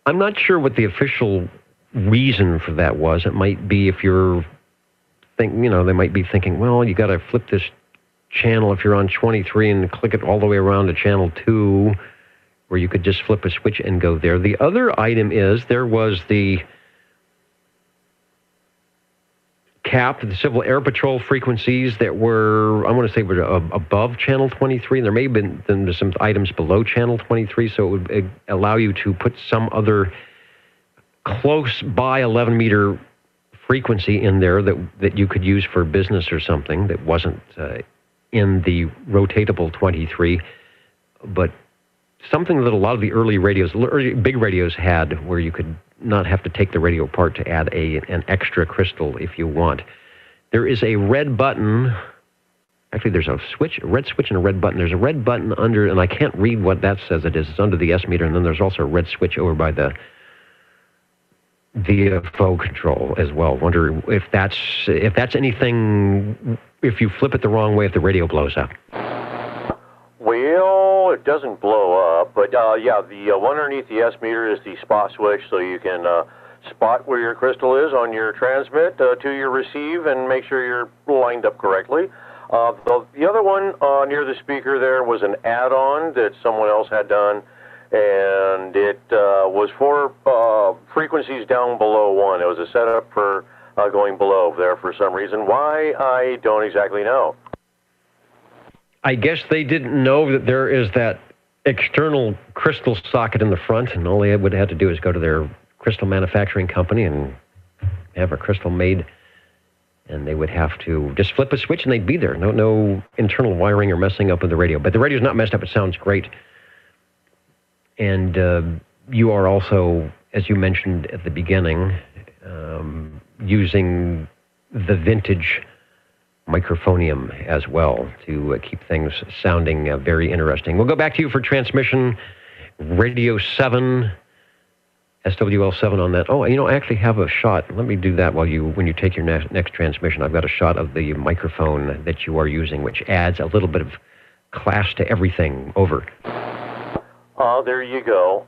I'm not sure what the official reason for that was. It might be if you're they might be thinking, well, you got to flip this channel if you're on 23 and click it all the way around to channel 2, where you could just flip a switch and go there. The other item is there was the CAP, the Civil Air Patrol frequencies that were, I want to say, were above channel 23. There may have been some items below channel 23, so it would allow you to put some other close by 11 meter frequency in there that you could use for business or something that wasn't in the rotatable 23, but something that a lot of the early big radios had, where you could not have to take the radio apart to add an extra crystal if you want. There is a red button. Actually, there's a red switch and a red button. There's a red button under, and I can't read what that says it is. It's under the S meter, and then there's also a red switch over by the VFO control as well. Wonder if that's anything, if you flip it the wrong way, if the radio blows up. Well, it doesn't blow up, but yeah, the one underneath the S meter is the spot switch, so you can spot where your crystal is on your transmit to your receive and make sure you're lined up correctly. The other one near the speaker there was an add-on that someone else had done, and it was for frequencies down below 1. It was a setup for going below there for some reason. Why, I don't exactly know. I guess they didn't know that there is that external crystal socket in the front, and all they would have to do is go to their crystal manufacturing company and have a crystal made, and they would have to just flip a switch and they'd be there. No internal wiring or messing up with the radio. But the radio's not messed up. It sounds great. And you are also, as you mentioned at the beginning, using the vintage microphonium as well to keep things sounding very interesting. We'll go back to you for transmission, Radio 7, SWL 7 on that. Oh, I actually have a shot. Let me do that when you take your next transmission. I've got a shot of the microphone that you are using, which adds a little bit of class to everything. Over. There you go.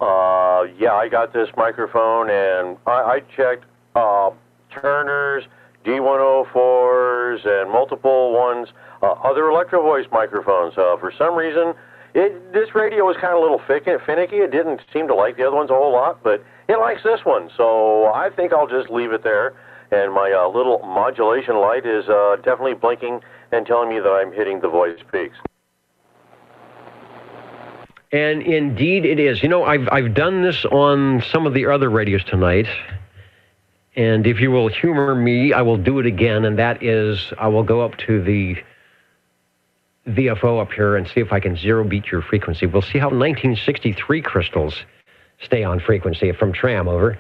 Yeah, I got this microphone, and I checked Turner's, D104s, and multiple ones, other Electro Voice microphones. For some reason, this radio was kind of a little finicky. It didn't seem to like the other ones a whole lot, but it likes this one. So I think I'll just leave it there. And my little modulation light is definitely blinking and telling me that I'm hitting the voice peaks. And indeed it is. I've done this on some of the other radios tonight. And if you will humor me, I will do it again, and that is I will go up to the VFO up here and see if I can zero beat your frequency. We'll see how 1963 crystals stay on frequency from Tram. Over.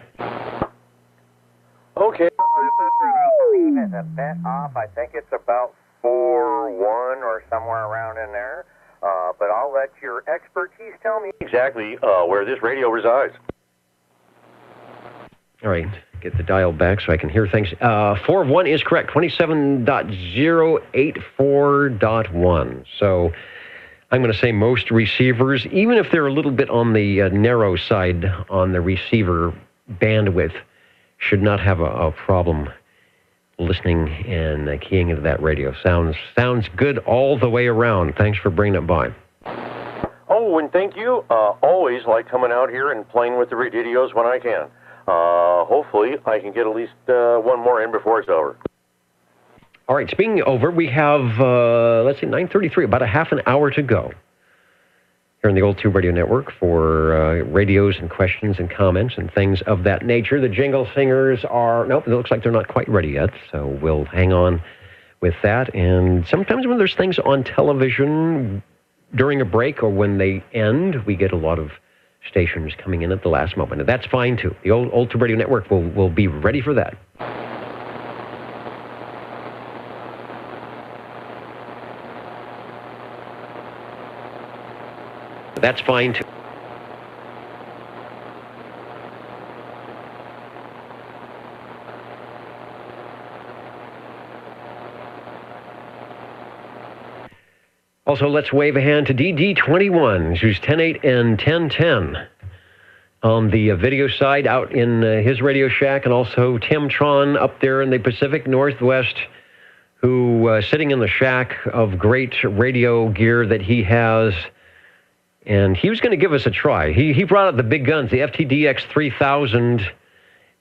Okay. Is a bit off. I think it's about 4.1 or somewhere around in there. But I'll let your expertise tell me exactly where this radio resides. All right. Get the dial back so I can hear things. 4.1 is correct, 27.084.1. So I'm going to say most receivers, even if they're a little bit on the narrow side on the receiver bandwidth, should not have a problem listening and keying into that radio. Sounds good all the way around. Thanks for bringing it by. Oh, Oh, and thank you. Always like coming out here and playing with the radios when I can. Hopefully, I can get at least one more in before it's over. All right, speaking of over, we have, 9:33, about a half an hour to go here on the Old Tube Radio Network for radios and questions and comments and things of that nature. The jingle singers are, nope, it looks like they're not quite ready yet, so we'll hang on with that. And sometimes when there's things on television during a break or when they end, we get a lot of stations coming in at the last moment, and that's fine too. The Old Tube Radio Network will be ready for that. That's fine too. Also, let's wave a hand to DD21, who's 10-8 and 10-10 on the video side out in his Radio Shack, and also Tim Tron up there in the Pacific Northwest, who sitting in the shack of great radio gear that he has. And he was going to give us a try. He brought out the big guns, the FTDX 3000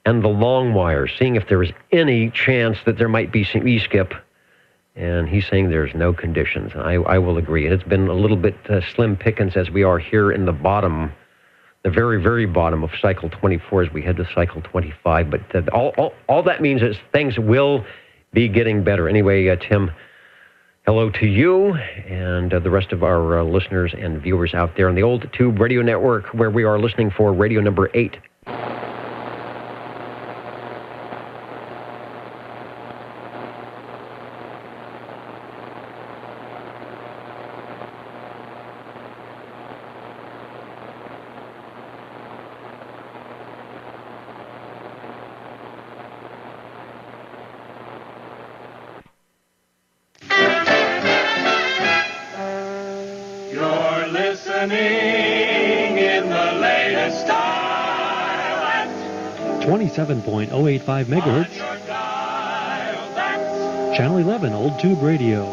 and the long wire, seeing if there was any chance that there might be some E-skip. And he's saying there's no conditions. I will agree. It's been a little bit slim pickings as we are here in the bottom, the very, very bottom of cycle 24 as we head to cycle 25. But all that means is things will be getting better. Anyway, Tim, hello to you and the rest of our listeners and viewers out there on the Old Tube Radio Network, where we are listening for radio number 8. In the latest style 27.085 megahertz. Channel 11, Old Tube Radio.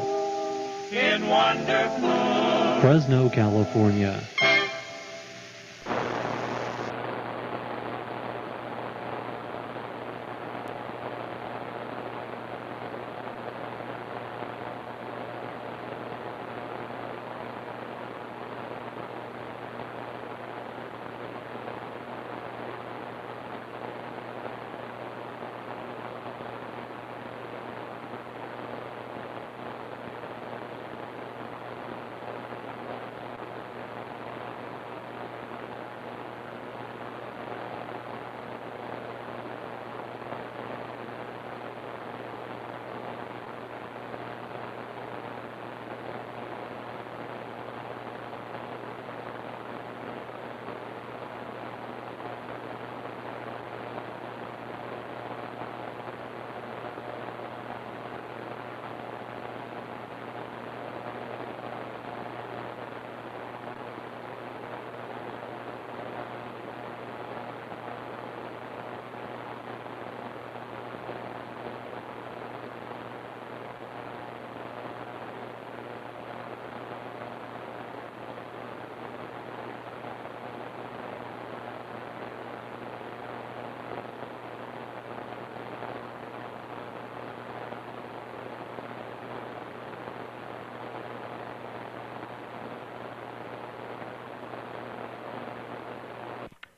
In wonderful Fresno, California.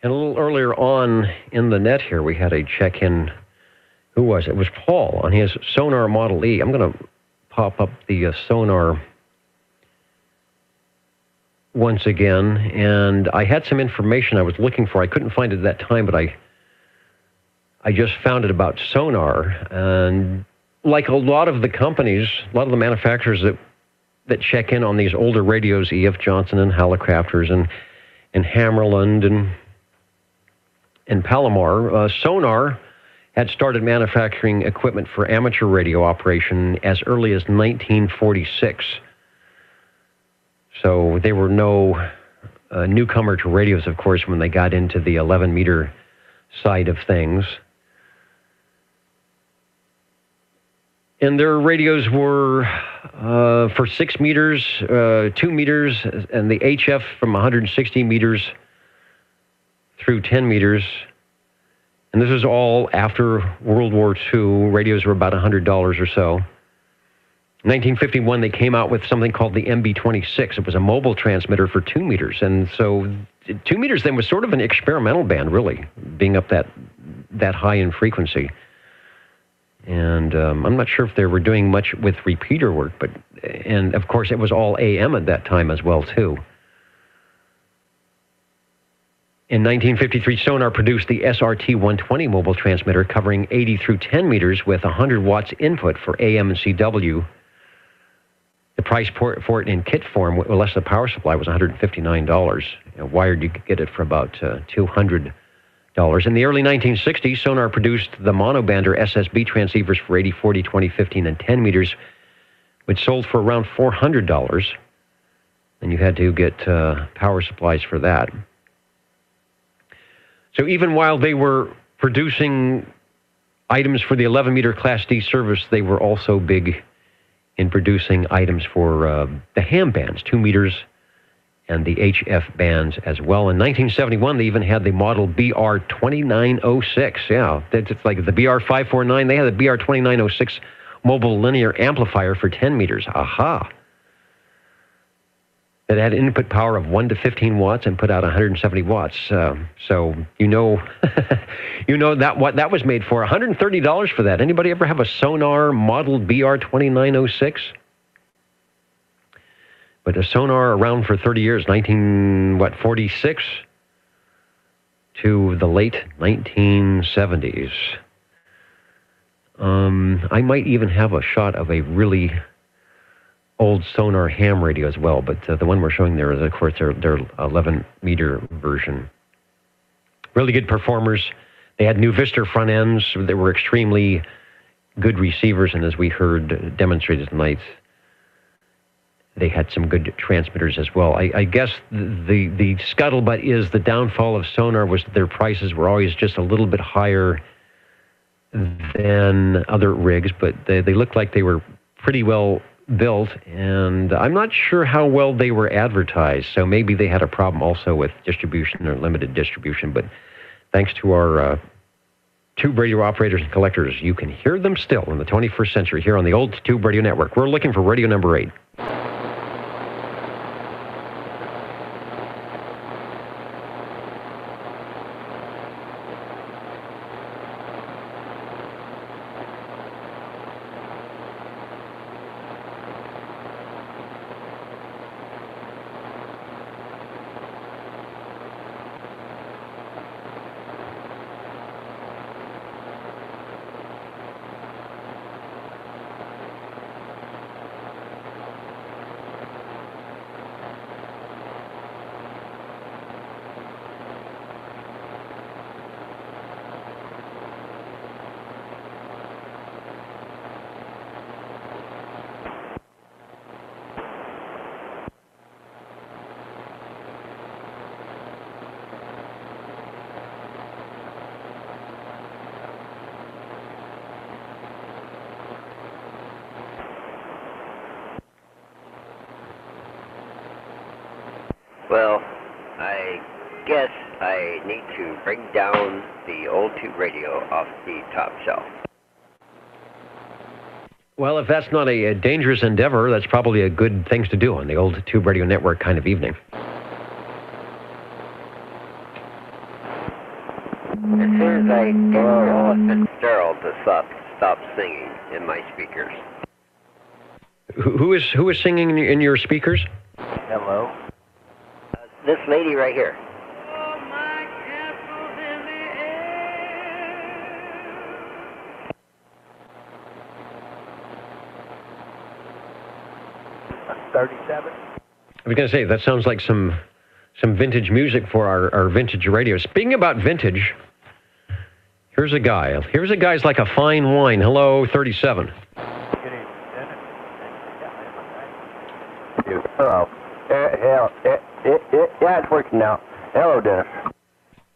And a little earlier on in the net here, we had a check-in. Who was it? It was Paul on his Sonar Model E. I'm going to pop up the Sonar once again. And I had some information I was looking for. I couldn't find it at that time, but I just found it about Sonar. And like a lot of the companies, a lot of the manufacturers that check in on these older radios, E.F. Johnson and Hallicrafters and Hammarlund and Palomar, Sonar had started manufacturing equipment for amateur radio operation as early as 1946. So they were no newcomer to radios, of course, when they got into the 11-meter side of things. And their radios were for 6 meters, 2 meters, and the HF from 160 meters through 10 meters. And this is all after World War II. Radios were about $100 or so. In 1951, they came out with something called the MB-26. It was a mobile transmitter for 2 meters. And so 2 meters then was sort of an experimental band, really, being up that high in frequency. And I'm not sure if they were doing much with repeater work, and of course it was all AM at that time as well, too. In 1953, Sonar produced the SRT-120 mobile transmitter covering 80 through 10 meters with 100 watts input for AM and CW. The price for it in kit form, less the power supply, was $159. Wired, you could get it for about $200. In the early 1960s, Sonar produced the monobander SSB transceivers for 80, 40, 20, 15, and 10 meters, which sold for around $400. And you had to get power supplies for that. So even while they were producing items for the 11-meter Class D service, they were also big in producing items for the ham bands, 2 meters, and the HF bands as well. In 1971, they even had the model BR2906. Yeah, it's like the BR549. They had the BR2906 mobile linear amplifier for 10 meters. Aha! It had input power of 1 to 15 watts and put out 170 watts. So you know, that was made for $130 for that. Anybody ever have a Sonar model BR2906? But a Sonar around for 30 years, 1946 to the late 1970s. I might even have a shot of a really old Sonar ham radio as well, but the one we're showing there is, of course, their 11-meter version. Really good performers. They had new Vista front ends. They were extremely good receivers, and as we heard demonstrated tonight, they had some good transmitters as well. I guess the scuttlebutt is the downfall of Sonar was their prices were always just a little bit higher than other rigs, but they looked like they were pretty well built, and I'm not sure how well they were advertised, so maybe they had a problem also with distribution or limited distribution, but thanks to our tube radio operators and collectors, you can hear them still in the 21st century here on the old Tube Radio Network. We're looking for radio number 8. Well, I guess I need to bring down the old tube radio off the top shelf. Well, if that's not a dangerous endeavor, that's probably a good thing to do on the old Tube Radio Network kind of evening. As soon as I get Ella Fitzgerald to stop singing in my speakers. Who is singing in your speakers? Hello? This lady right here. Oh, my castle's in the air. 37. I was going to say, that sounds like some vintage music for our vintage radio. Speaking about vintage, here's a guy. Here's a guy's like a fine wine. Hello, 37. Hello. Yeah, it's working now. Hello, Dennis.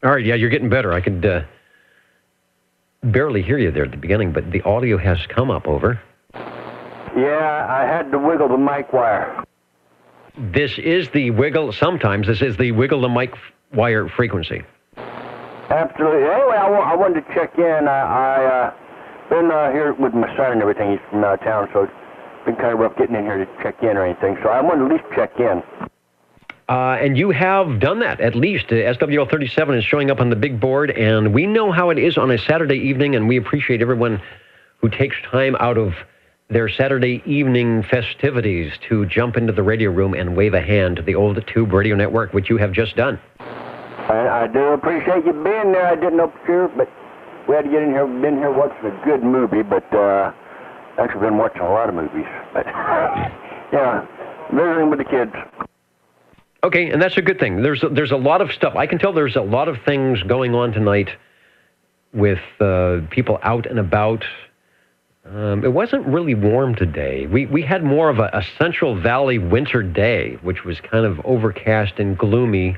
All right, yeah, you're getting better. I could barely hear you there at the beginning, but the audio has come up over. Yeah, I had to wiggle the mic wire. This is the wiggle. Sometimes this is the wiggle the mic wire frequency. Absolutely. Anyway, I wanted to check in. I been here with my son and everything. He's from out of town, so it's been kind of rough getting in here to check in or anything. So I wanted to at least check in. And you have done that, at least. SWL 37 is showing up on the big board, and we know how it is on a Saturday evening, and we appreciate everyone who takes time out of their Saturday evening festivities to jump into the radio room and wave a hand to the Old Tube Radio Network, which you have just done. I do appreciate you being there. I didn't know for sure, but we had to get in here. We've been here watching a good movie, but actually been watching a lot of movies. But yeah, visiting with the kids. Okay, and that's a good thing. There's a lot of stuff. I can tell there's a lot of things going on tonight with people out and about. It wasn't really warm today. We had more of a Central Valley winter day, which was kind of overcast and gloomy.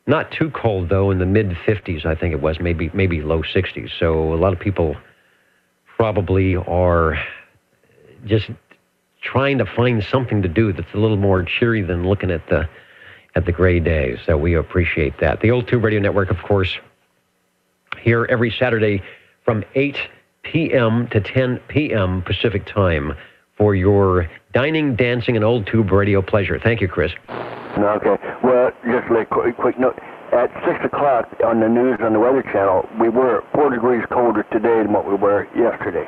Not too cold, though, in the mid-50s, I think it was, maybe low 60s. So a lot of people probably are just trying to find something to do that's a little more cheery than looking at the gray days. So we appreciate that. The Old Tube Radio Network, of course, here every Saturday from 8 p.m. to 10 p.m. Pacific time for your dining, dancing, and Old Tube radio pleasure. Thank you, Chris. Okay. Well, just a quick note. At 6 o'clock on the news on the Weather Channel, we were 4 degrees colder today than what we were yesterday.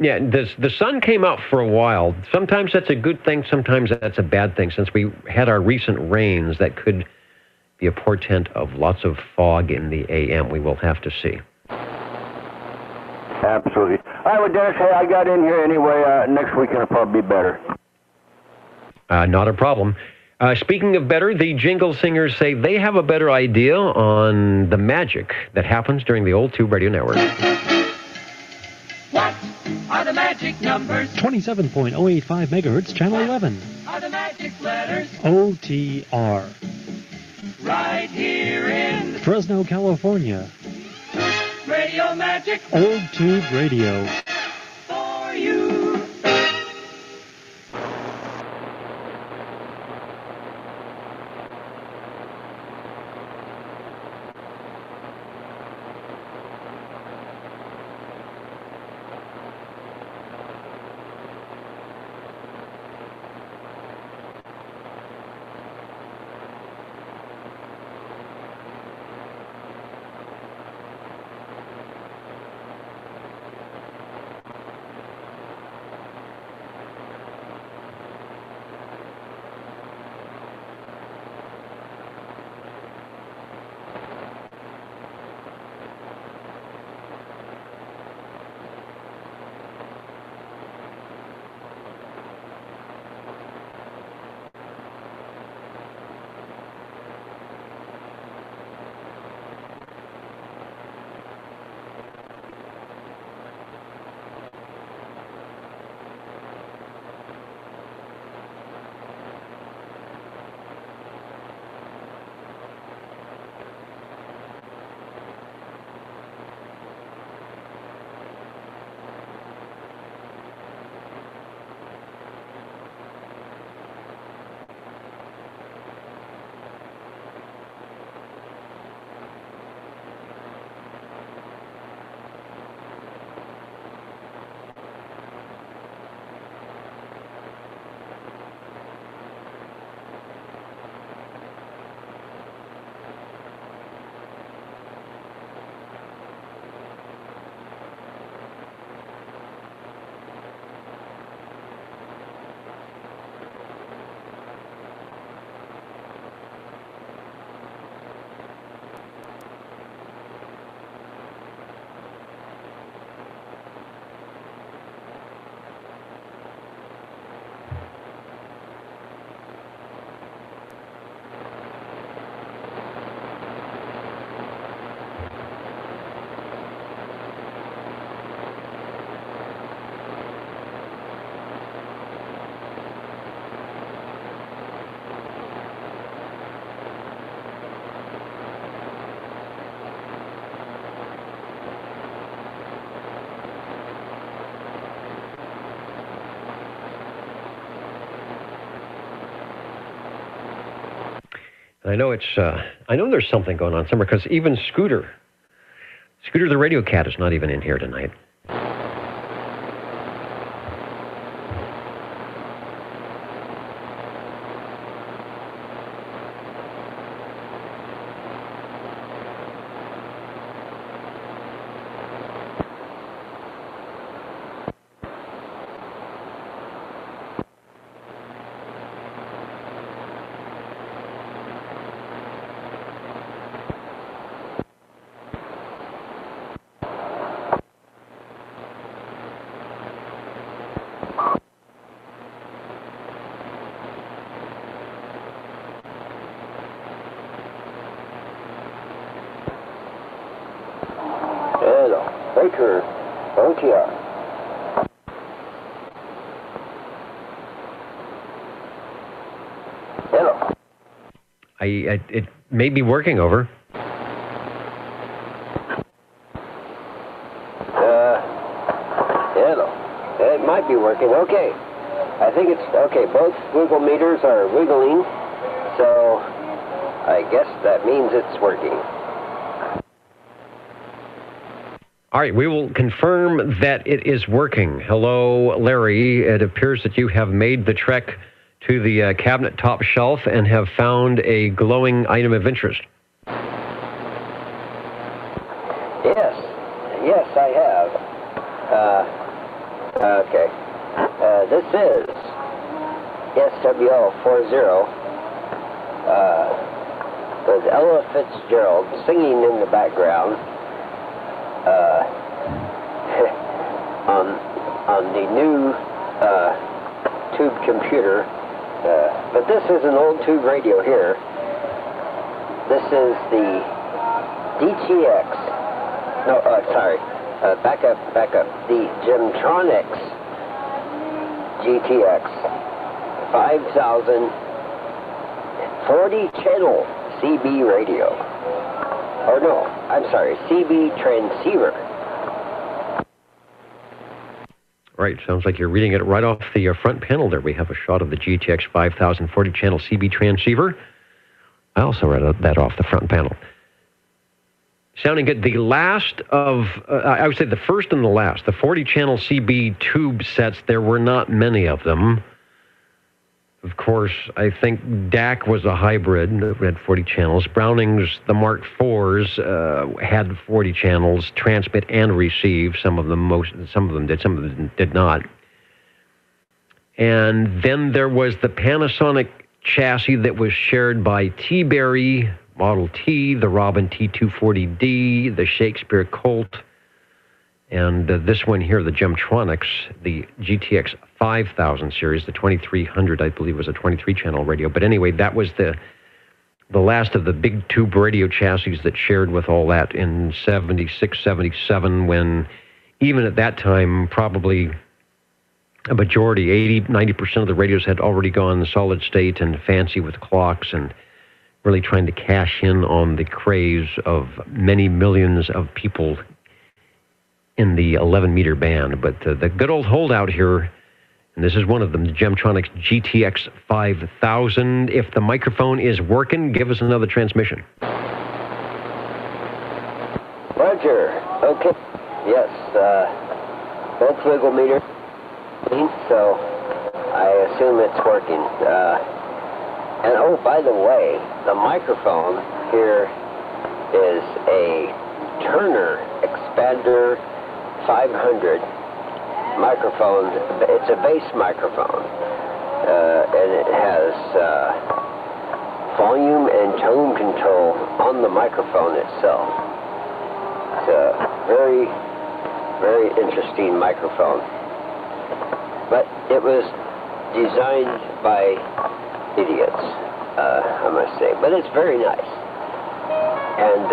Yeah, the sun came out for a while. Sometimes that's a good thing, sometimes that's a bad thing. Since we had our recent rains, that could be a portent of lots of fog in the AM. We will have to see. Absolutely. All right, well, Dennis, hey, I got in here anyway. Next weekend will probably be better. Not a problem. Speaking of better, the jingle singers say they have a better idea on the magic that happens during the Old Tube Radio Network. What are the magic numbers? 27.085 megahertz, channel 11. Are the magic letters? OTR. Right here in Fresno, California. Radio Magic Old Tube Radio. for you. I know I know there's something going on somewhere because even Scooter the Radio Cat is not even in here tonight. Baker, OTR. Hello. It may be working over. Hello. It might be working. Okay. I think it's okay. Both wiggle meters are wiggling, so I guess that means it's working. All right, we will confirm that it is working. Hello, Larry. It appears that you have made the trek to the cabinet top shelf and have found a glowing item of interest. Yes, I have. Okay. This is SWL40 with Ella Fitzgerald singing in the background. On the new tube computer, but this is an old tube radio here. This is the DTX. No, sorry. Back up. The Gemtronics GTX 5000 40 channel CB radio. Or no, I'm sorry, CB transceiver. Right, sounds like you're reading it right off the front panel there. We have a shot of the GTX 5000 40-channel CB transceiver. I also read that off the front panel. Sounding good. The last of, I would say the first and the last, the 40-channel CB tube sets, there were not many of them. Of course, I think DAC was a hybrid that had 40 channels. Browning's, the Mark IVs, had 40 channels, transmit and receive. Some of them did, some of them did not. And then there was the Panasonic chassis that was shared by T-Berry, Model T, the Robin T240D, the Shakespeare Colt, and this one here, the Gemtronics, the GTX 5000 series, the 2300, I believe, was a 23-channel radio. But anyway, that was the last of the big tube radio chassis that shared with all that in 76, 77, when even at that time, probably a majority, 80, 90% of the radios had already gone solid state and fancy with clocks and really trying to cash in on the craze of many millions of people in the 11-meter band. But the good old holdout here, and this is one of them, the Gemtronics GTX 5000. If the microphone is working, give us another transmission. Roger. Okay. Yes. Both wiggle meters. So I assume it's working. And oh, by the way, the microphone here is a Turner Expander 500 microphone. It's a bass microphone, and it has volume and tone control on the microphone itself. It's a very, very interesting microphone. But it was designed by idiots, I must say. But it's very nice. And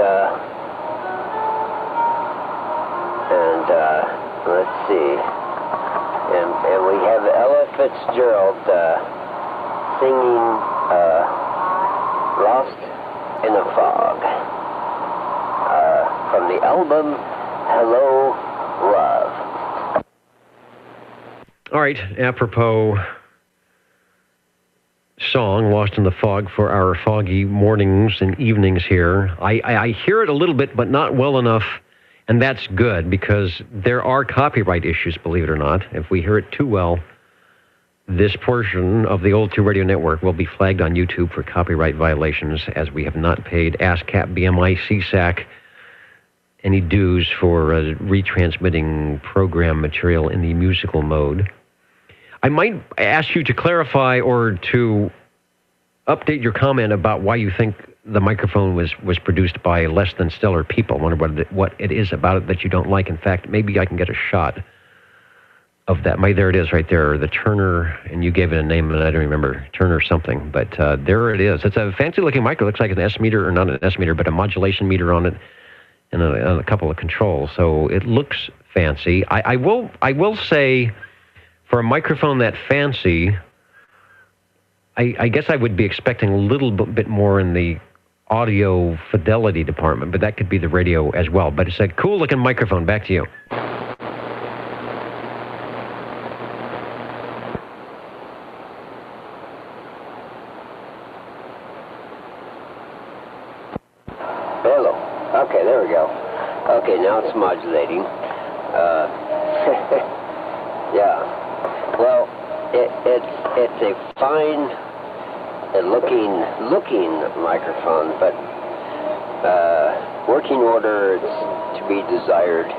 let's see. And we have Ella Fitzgerald singing Lost in a Fog from the album Hello, Love. All right, apropos song, Lost in the Fog, for our foggy mornings and evenings here. I hear it a little bit, but not well enough, and that's good because there are copyright issues, believe it or not. If we hear it too well, this portion of the Old 2 Radio Network will be flagged on YouTube for copyright violations, as we have not paid ASCAP, BMI, CSAC any dues for retransmitting program material in the musical mode. I might ask you to clarify or to update your comment about why you think the microphone was produced by less than stellar people. I wonder what it is about it that you don't like. In fact, maybe I can get a shot of that. There it is right there, the Turner, and you gave it a name, and I don't remember, Turner something, but there it is. It's a fancy-looking micro. It looks like an S meter, or not an S meter, but a modulation meter on it, and a couple of controls. So it looks fancy. I will say, for a microphone that fancy, I guess I would be expecting a little bit more in the audio fidelity department, but that could be the radio as well. But it's a cool-looking microphone. Back to you. Hello. Okay, there we go. Okay, now it's modulating. Yeah. Well, it's a fine looking microphone, but working order is to be desired.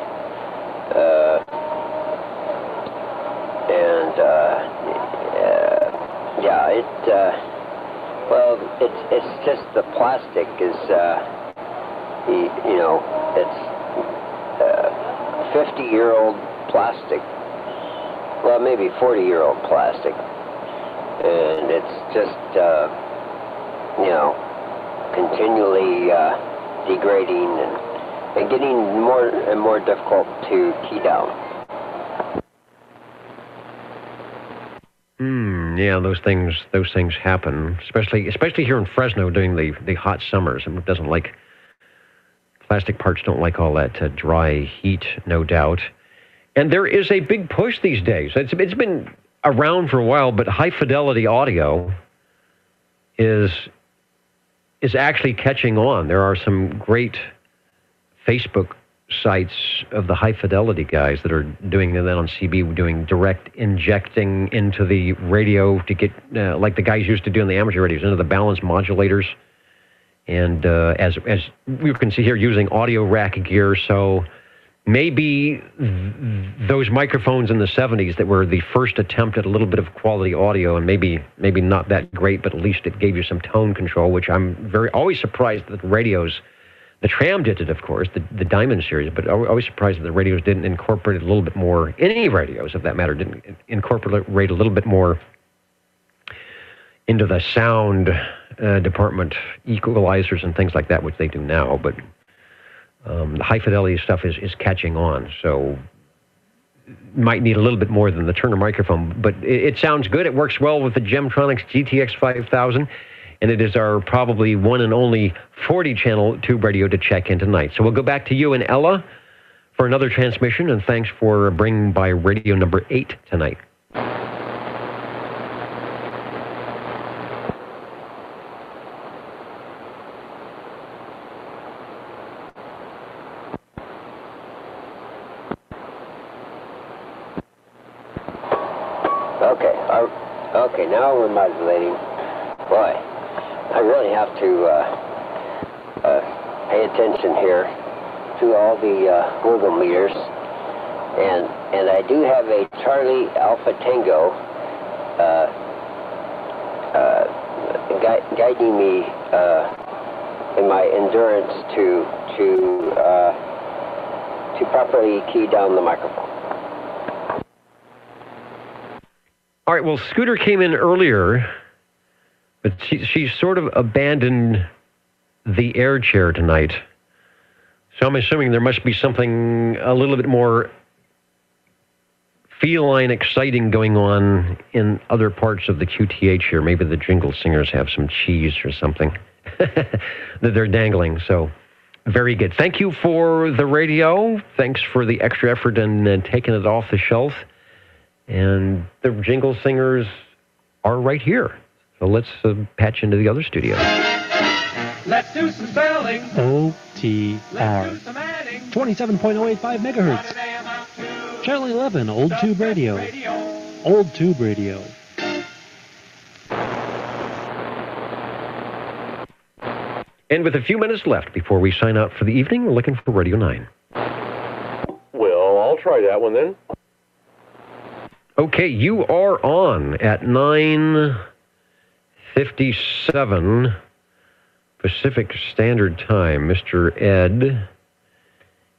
Well, it's just the plastic is it's 50-year-old plastic. Well, maybe 40-year-old plastic, and it's just, continually degrading and getting more and more difficult to key down. Yeah, those things happen, especially here in Fresno during the hot summers. It doesn't like, plastic parts don't like all that dry heat, no doubt. And there is a big push these days. It's been around for a while, but high-fidelity audio is actually catching on. There are some great Facebook sites of the high-fidelity guys that are doing that on CB, doing direct injecting into the radio to get, like the guys used to do in the amateur radios, into the balance modulators. And as you can see here, using audio rack gear, so maybe those microphones in the 70s that were the first attempt at a little bit of quality audio, and maybe not that great, but at least it gave you some tone control, which I'm always surprised that radios, the Tram did it, of course, the Diamond series, but always surprised that the radios didn't incorporate a little bit more, any radios, if that matter, didn't incorporate a little bit more into the sound department, equalizers and things like that, which they do now, but the high-fidelity stuff is catching on, so might need a little bit more than the Turner microphone, but it sounds good. It works well with the Gemtronics GTX 5000, and it is our probably one and only 40-channel tube radio to check in tonight. So we'll go back to you and Ella for another transmission, and thanks for bringing by radio number 8 tonight. Okay, now we're modulating. Boy, I really have to pay attention here to all the wiggle meters. And I do have a Charlie Alpha Tango guiding me in my endurance to properly key down the microphone. All right, well, Scooter came in earlier, but she sort of abandoned the air chair tonight. So I'm assuming there must be something a little bit more feline exciting going on in other parts of the QTH here. Maybe the Jingle Singers have some cheese or something that they're dangling. So very good. Thank you for the radio. Thanks for the extra effort and taking it off the shelf. And the Jingle Singers are right here. So let's patch into the other studio. Let's do some spelling. OTR. 27.085 megahertz. Channel 11, Old Tube Radio. Old Tube Radio. And with a few minutes left before we sign out for the evening, we're looking for Radio 9. Well, I'll try that one then. Okay, you are on at 9:57 Pacific Standard Time. Mr. Ed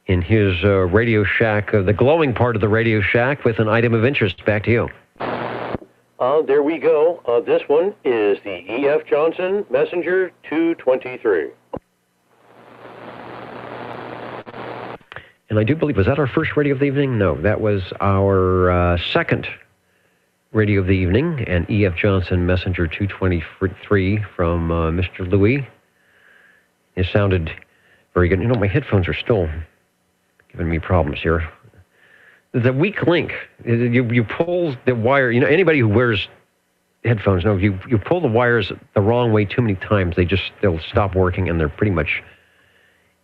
in his Radio Shack, the glowing part of the Radio Shack, with an item of interest. Back to you. There we go. This one is the E.F. Johnson Messenger 223. And I do believe, was that our first radio of the evening? No, that was our second radio of the evening, an E.F. Johnson Messenger 223 from Mr. Louis. It sounded very good. You know, my headphones are still giving me problems here. The weak link, you pull the wire, you know, anybody who wears headphones knows you pull the wires the wrong way too many times, they'll stop working, and they're pretty much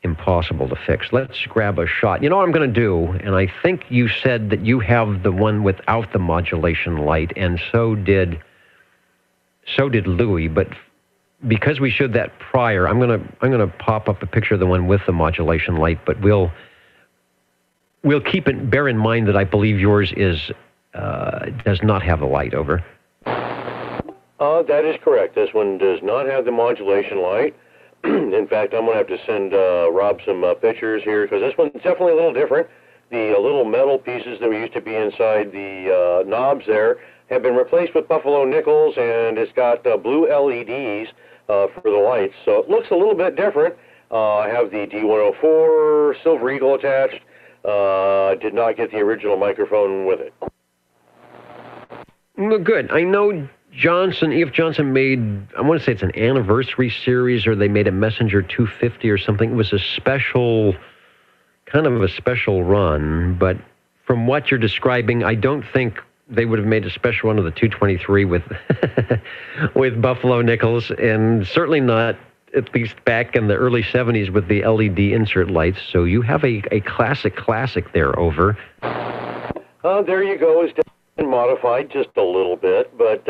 impossible to fix. Let's grab a shot. You know what I'm going to do, and I think you said that you have the one without the modulation light, and so did Louis, but because we showed that prior, I'm going to pop up a picture of the one with the modulation light, but we'll keep it, bear in mind that I believe yours does not have a light. Over. That is correct. This one does not have the modulation light. In fact, I'm going to have to send Rob some pictures here, because this one's definitely a little different. The little metal pieces that used to be inside the knobs there have been replaced with buffalo nickels, and it's got blue LEDs for the lights. So it looks a little bit different. I have the D104 Silver Eagle attached. Did not get the original microphone with it. Well, good. I know E.F. Johnson made, I want to say it's an anniversary series, or they made a Messenger 250 or something. It was a special, kind of a special run, but from what you're describing, I don't think they would have made a special one of the 223 with with buffalo nickels, and certainly not, at least back in the early 70s, with the LED insert lights. So you have a classic there. Over. There you go. It's modified just a little bit, but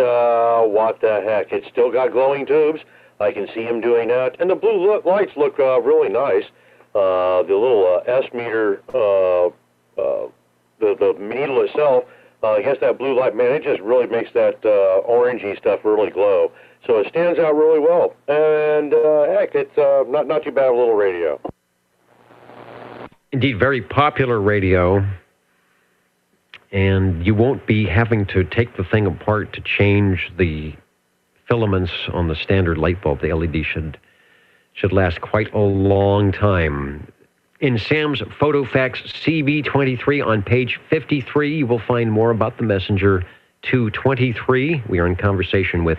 what the heck? It's still got glowing tubes. I can see him doing that, and the blue lights look really nice. The little S meter, the needle itself, I guess that blue light, man, it just really makes that orangey stuff really glow. So it stands out really well, and heck, it's not too bad a little radio. Indeed, very popular radio. And you won't be having to take the thing apart to change the filaments on the standard light bulb. The LED should last quite a long time. In Sam's PhotoFax CV23 on page 53, you will find more about the Messenger 223. We are in conversation with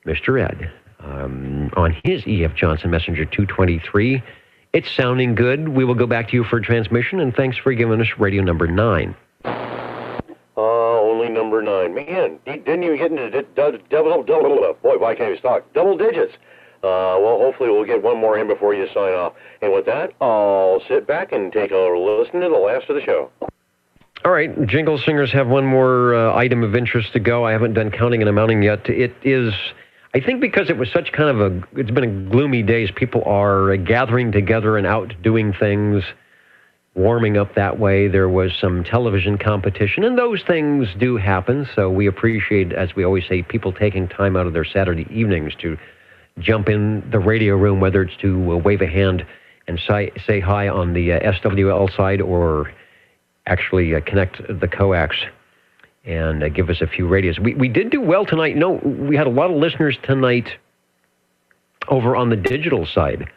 Mr. Ed on his E.F. Johnson Messenger 223. It's sounding good. We will go back to you for transmission, and thanks for giving us radio number 9. Only number 9. Man, didn't even get into double, boy, why can't you talk? Double digits. Well, hopefully we'll get one more in before you sign off. And with that, I'll sit back and take a listen to the last of the show. All right, Jingle Singers have one more item of interest to go. I haven't done counting and amounting yet. It is, I think, because it was such kind of it's been a gloomy days, people are gathering together and out doing things, warming up that way. There was some television competition, and those things do happen, so we appreciate, as we always say, people taking time out of their Saturday evenings to jump in the radio room, whether it's to wave a hand and say hi on the SWL side, or actually connect the coax and give us a few radios. We did do well tonight. You know, we had a lot of listeners tonight over on the digital side.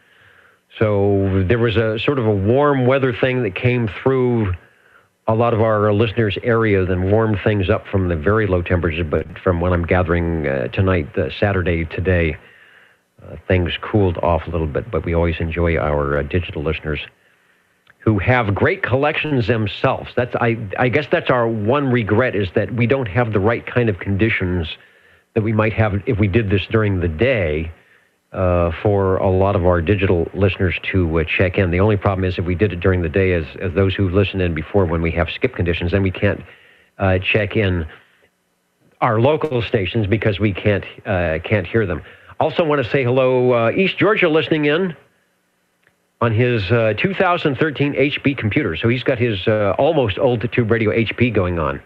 So there was a sort of a warm weather thing that came through a lot of our listeners' areas and warmed things up from the very low temperatures. But from what I'm gathering tonight, Saturday, today, things cooled off a little bit. But we always enjoy our digital listeners who have great collections themselves. I guess that's our one regret, is that we don't have the right kind of conditions that we might have if we did this during the day for a lot of our digital listeners to check in. The only problem is if we did it during the day, as those who listened in before, when we have skip conditions, then we can't check in our local stations because we can't hear them. Also want to say hello, East Georgia listening in on his 2013 HP computer. So he's got his almost old tube radio HP going on.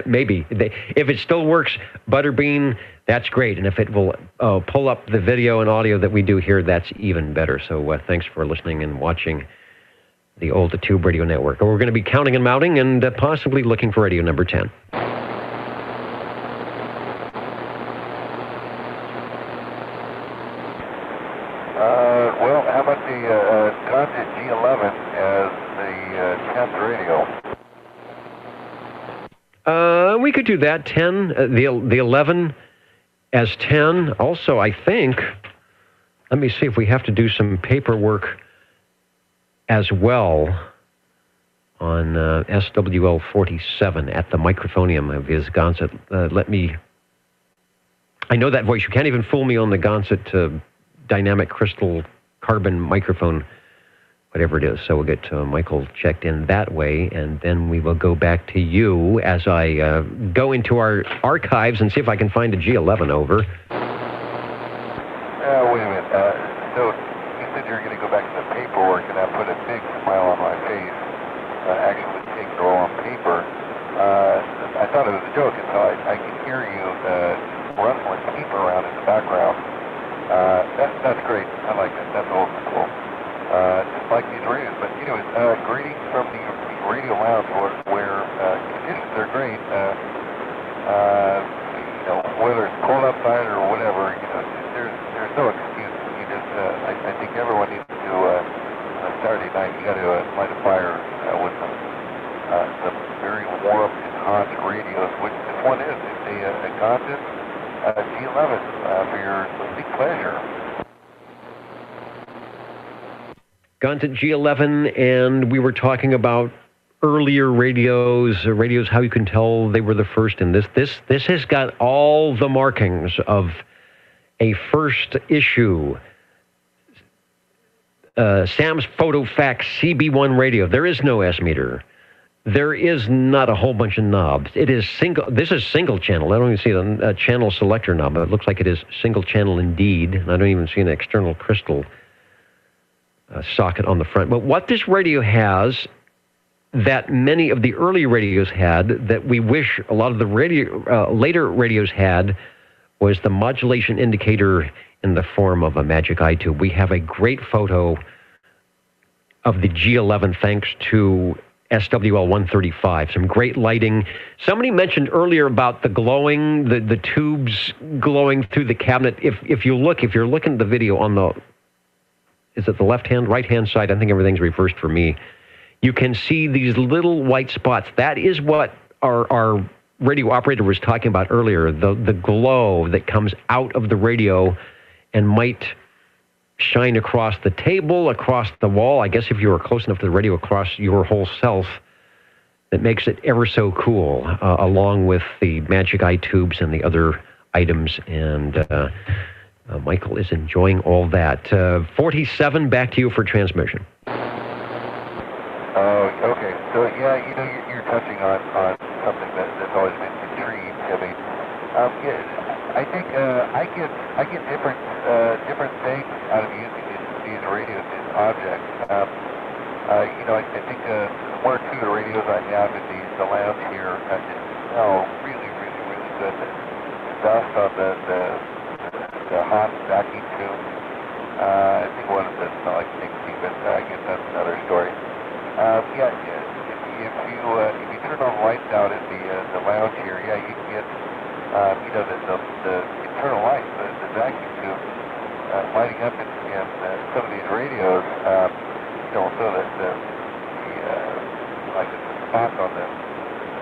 Maybe. If it still works, Butterbean, that's great. And if it will pull up the video and audio that we do here, that's even better. So thanks for listening and watching the old tube radio network. We're going to be counting and mounting and possibly looking for radio number 10. Well, how about the Content G11 as the 10th radio? We could do that. 10, the 11 as 10. Also, I think, let me see if we have to do some paperwork as well on SWL 47 at the microphonium of his Gonset. I know that voice. You can't even fool me on the Gonset dynamic crystal carbon microphone, whatever it is. So we'll get Michael checked in that way, and then we will go back to you as I go into our archives and see if I can find a G11 over. Wait a minute. So you said you were going to go back to the paperwork, and that put a big smile on my face. Actually taking it all on paper. I thought it was a joke until I could hear you rustling paper around in the background. That's great. I like that. That's old school. Just like these radios. But anyways, greetings from the radio lounge where conditions are great. Whether it's cold outside or whatever, there's no excuse. You just, I think everyone needs to Saturday night. You got to light a fire with some very warm and hot radios, which this one is. It's a Content G11 for your listening pleasure. Gonset G11, and we were talking about earlier radios, how you can tell they were the first. And this has got all the markings of a first issue Sam's PhotoFax CB1 radio. There is no S meter. There is not a whole bunch of knobs. It is single. This is single channel. I don't even see the channel selector knob. It looks like it is single channel indeed. And I don't even see an external crystal socket on the front. But what this radio has that many of the early radios had, that we wish a lot of the later radios had, was the modulation indicator in the form of a magic eye tube. We have a great photo of the G11 thanks to SWL 135. Some great lighting. Somebody mentioned earlier about the glowing, the tubes glowing through the cabinet. If you're looking at the video on the, is it the right hand side? I think everything's reversed for me. You can see these little white spots. That is what our radio operator was talking about earlier, the glow that comes out of the radio and might shine across the table, across the wall. I guess if you were close enough to the radio, across your whole self. That makes it ever so cool, along with the magic eye tubes and the other items. And Michael is enjoying all that. 47, back to you for transmission. Okay. So, yeah, you're touching on something that's always been intrigued. I mean, I think I get different things out of using these radios as objects. I think one or two of the radios I have in the lounge here smell really, really, really good. The dust on the hot vacuum tube. I think one of them smells like nicotine, but I guess that's another story. If you turn all the lights out in the lounge here, you can get the internal light, the vacuum tube lighting up in some of these radios. So that the spots on the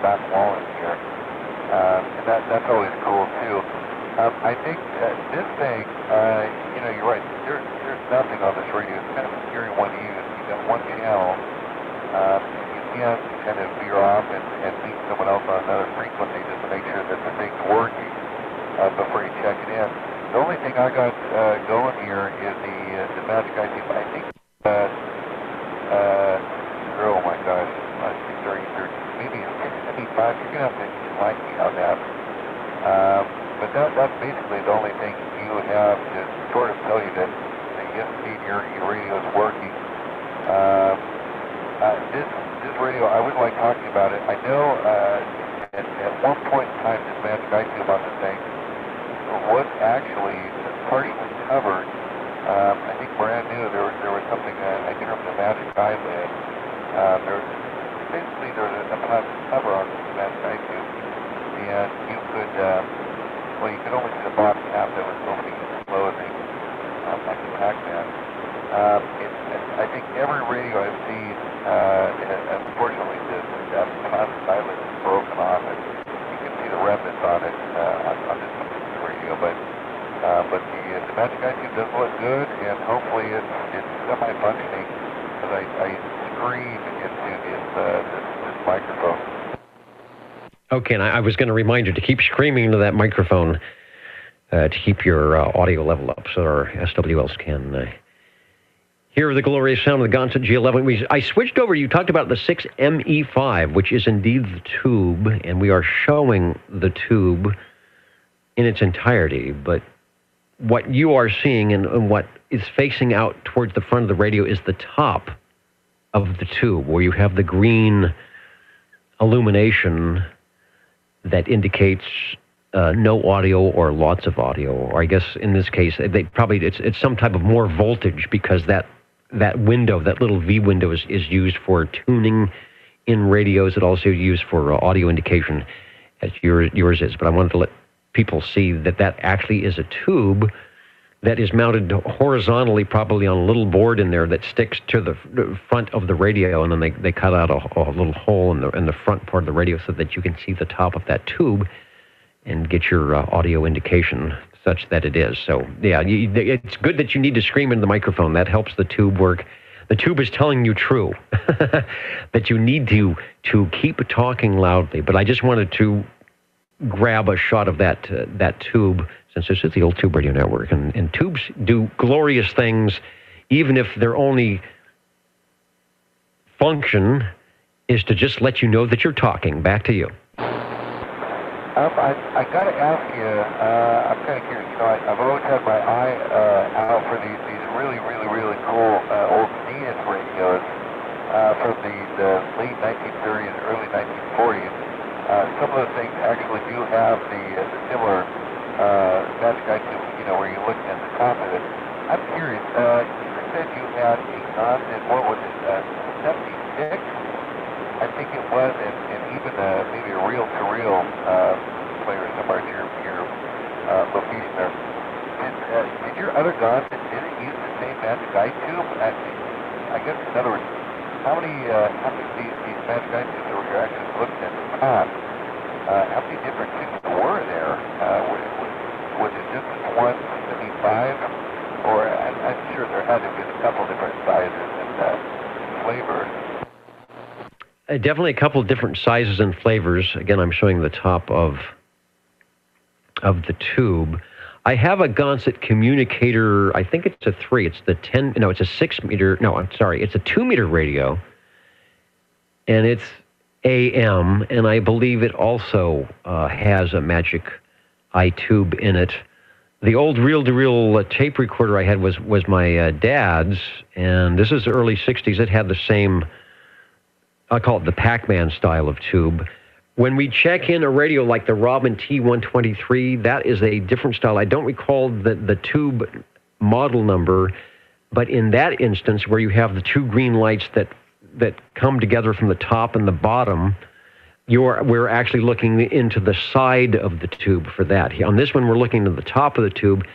back wall in here, and that's always cool too. I think this thing, you're right. There's nothing on this radio. It's kind of a scary one to use. You got one channel. You can't kind of veer off and meet someone else on another frequency just to make sure that the thing's working before you 5. You're going to have to enlighten me on that. But that's basically the only thing you have to sort of tell you that yes, indeed, your radio is working. This radio, I wouldn't like talking about it. I know at one point in time, this Magic iTube on the thing was actually partially covered. I think brand new. There was something I think from the Magic Island. Basically there was a plastic cover on the Magic iTube, and you could you could only see the bottom half that was opening and closing, like the Pac-Man. I think every radio I've seen, unfortunately, that plastic island is broken off, and you can see the remnants on it on this particular radio. But the Magic iTube does look good, and hopefully it's semi-functioning because I scream into this microphone. Okay, and I was going to remind you to keep screaming into that microphone to keep your audio level up so our SWLs can hear the glorious sound of the Gonset G11. I switched over. You talked about the 6ME5, which is indeed the tube, and we are showing the tube in its entirety. But what you are seeing and what is facing out towards the front of the radio is the top of the tube, where you have the green illumination that indicates no audio or lots of audio, or I guess in this case, it's some type of more voltage, because that window, that little V window is used for tuning in radios. It also used for audio indication, as yours is. But I wanted to let people see that actually is a tube that is mounted horizontally, probably on a little board in there that sticks to the front of the radio, and then they cut out a little hole in the front part of the radio so that you can see the top of that tube and get your audio indication such that it is. So, yeah, it's good that you need to scream into the microphone. That helps the tube work. The tube is telling you true, that you need to keep talking loudly. But I just wanted to grab a shot of that tube, since this is the Old Tube Radio Network. And tubes do glorious things, even if their only function is to just let you know that you're talking. Back to you. I got to ask you, I'm kind of curious. I've always had my eye out for these really, really, really cool old Venus radios from the late 1930s, early 1940s. Some of the things actually do have the similar Magic iTube, where you're looking at the top of it. I'm curious. You said you had a Gonset, what was it, 76? I think it was, and even maybe a reel-to-reel player somewhere at your location there. Did your other Gonset, did it use the same Magic iTube? I guess, in other words, how many of these Magic iTubes that we're actually looking at the top, how many different tubes were there? Was it just one, maybe 5? Or I'm sure there had to be a couple different sizes and flavors. Definitely a couple of different sizes and flavors. Again, I'm showing the top of the tube. I have a Gonset communicator. I think it's a 3. It's the 10. No, it's a 6 meter. No, I'm sorry. It's a 2 meter radio, and it's AM. And I believe it also has a Magic iTube in it. The old reel-to-reel tape recorder I had was my dad's, and this is the early '60s. It had the same, I call it the Pac-Man style of tube. When we check in a radio like the Robin T123, that is a different style. I don't recall the tube model number, but in that instance where you have the two green lights that come together from the top and the bottom, we're actually looking into the side of the tube for that. On this one, we're looking to the top of the tube.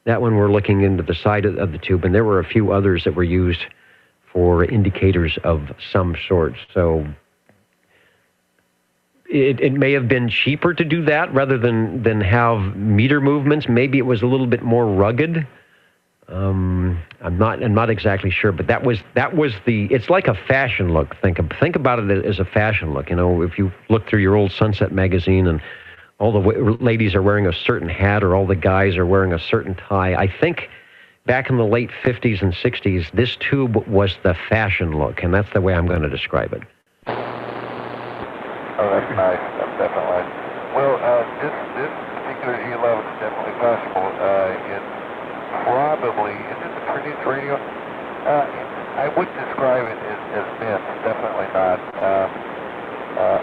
That one, we're looking into the side of the tube, and there were a few others that were used for indicators of some sort. So it may have been cheaper to do that rather than have meter movements. Maybe it was a little bit more rugged. I'm not exactly sure, but that was it's like a fashion look. Think about it as a fashion look. If you look through your old Sunset magazine and all the ladies are wearing a certain hat or all the guys are wearing a certain tie, I think back in the late 50s and 60s, this tube was the fashion look, and that's the way I'm going to describe it. Oh, that's nice. That's definitely nice. Well, this particular G11 is definitely possible. It's probably, is it the prettiest radio? I wouldn't describe it as mint, definitely not.